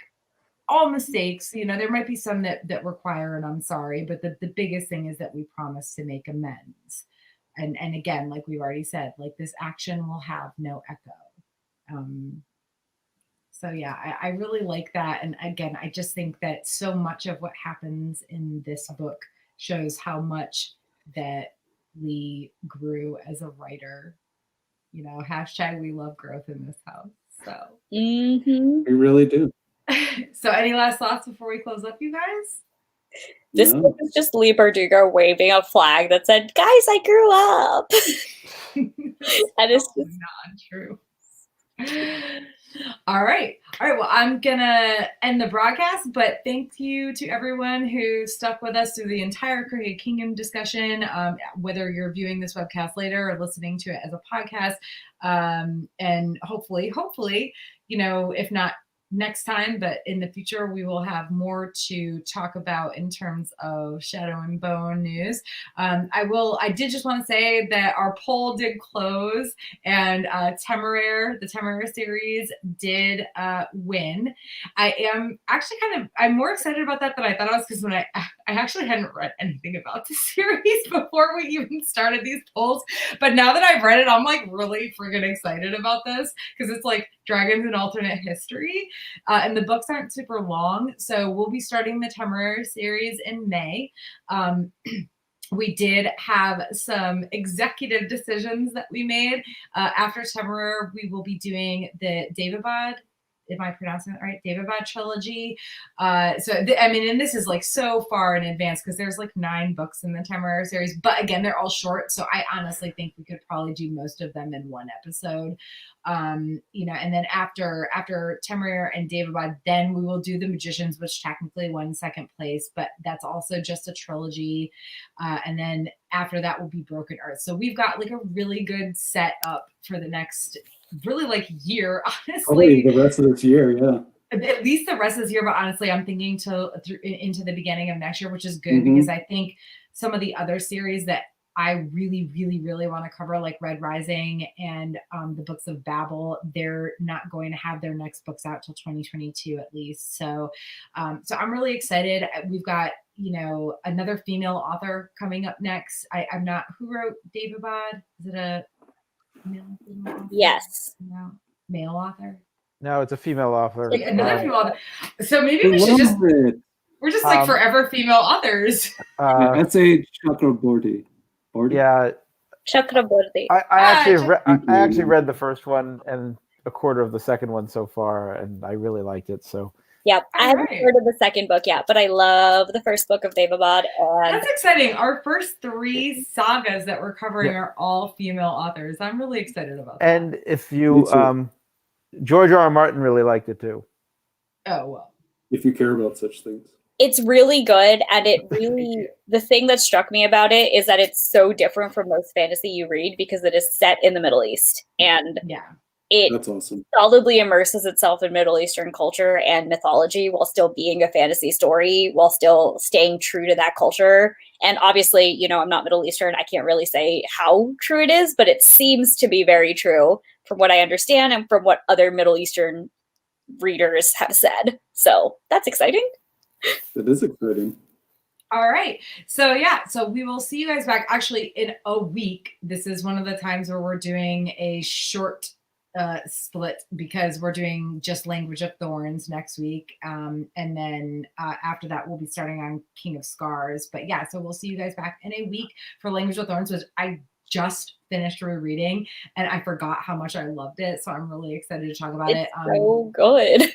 all mistakes, you know, there might be some that require an I'm sorry, but the biggest thing is that we promise to make amends. And again, like we've already said, like this action will have no echo. So yeah, I really like that. And again, I just think that so much of what happens in this book shows how much that Leigh grew as a writer. You know, hashtag we love growth in this house. So we really do. So any last thoughts before we close up, you guys? This book is just Leigh Bardugo waving a flag that said, guys, I grew up. And it's just not true. All right. Well, I'm gonna end the broadcast, but thank you to everyone who stuck with us through the entire Crooked Kingdom discussion, whether you're viewing this webcast later or listening to it as a podcast. And hopefully, you know, if not next time, but in the future, we will have more to talk about in terms of Shadow and Bone news. I did just want to say that our poll did close, and the Temeraire series did win. I am actually I'm more excited about that than I thought I was, because when I actually hadn't read anything about the series before we even started these polls, but now that I've read it, I'm like really freaking excited about this, because it's like dragons in alternate history. And the books aren't super long, so we'll be starting the Temeraire series in May. We did have some executive decisions that we made. After Temeraire, we will be doing the Daevabad am I pronouncing it right? Daevabad trilogy. And this is like so far in advance because there's like 9 books in the Temeraire series, but again, they're all short. So I honestly think we could probably do most of them in one episode. And then after Temeraire and Daevabad, then we will do the Magicians, which technically won second place, but that's also just a trilogy. And then after that will be Broken Earth. So we've got like a really good setup for the next really like year, honestly. Probably the rest of this year, yeah. At least the rest of this year, but honestly, I'm thinking into the beginning of next year, which is good because I think some of the other series that I really, really, really want to cover, like Red Rising and the Books of Babel, they're not going to have their next books out till 2022 at least. So I'm really excited. We've got, another female author coming up next. I'm not, who wrote Daevabad? Is it a male author? Yes. No, male author? No, it's a female author. Like another female author. So maybe we should just, we're just like forever female authors. S.A. Chakraborty. Yeah. Chakraborty. I actually read the first one and a quarter of the second one so far, and I really liked it. So yep, I haven't heard of the second book yet, but I love the first book of Daevabad. That's exciting. Our first 3 sagas that we're covering are all female authors. I'm really excited about that. And if you, George R. R. Martin really liked it too. Oh, well. If you care about such things. It's really good, and it really, the thing that struck me about it is that it's so different from most fantasy you read because it is set in the Middle East, and that's awesome. Solidly immerses itself in Middle Eastern culture and mythology while still being a fantasy story, while still staying true to that culture. And obviously, I'm not Middle Eastern. I can't really say how true it is, but it seems to be very true from what I understand and from what other Middle Eastern readers have said. So that's exciting. That is exciting. All right. So we will see you guys back actually in a week. This is one of the times where we're doing a short split because we're doing just Language of Thorns next week. And then after that, we'll be starting on King of Scars. But so we'll see you guys back in a week for Language of Thorns, which I just finished rereading and I forgot how much I loved it. So I'm really excited to talk about it. So good.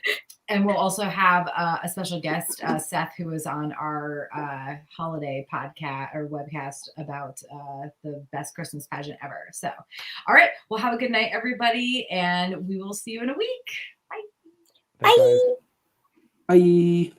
And we'll also have a special guest, Seth, who was on our holiday podcast or webcast about the best Christmas pageant ever. So, all right. Well, have a good night, everybody. And we will see you in a week. Bye. Bye. Bye.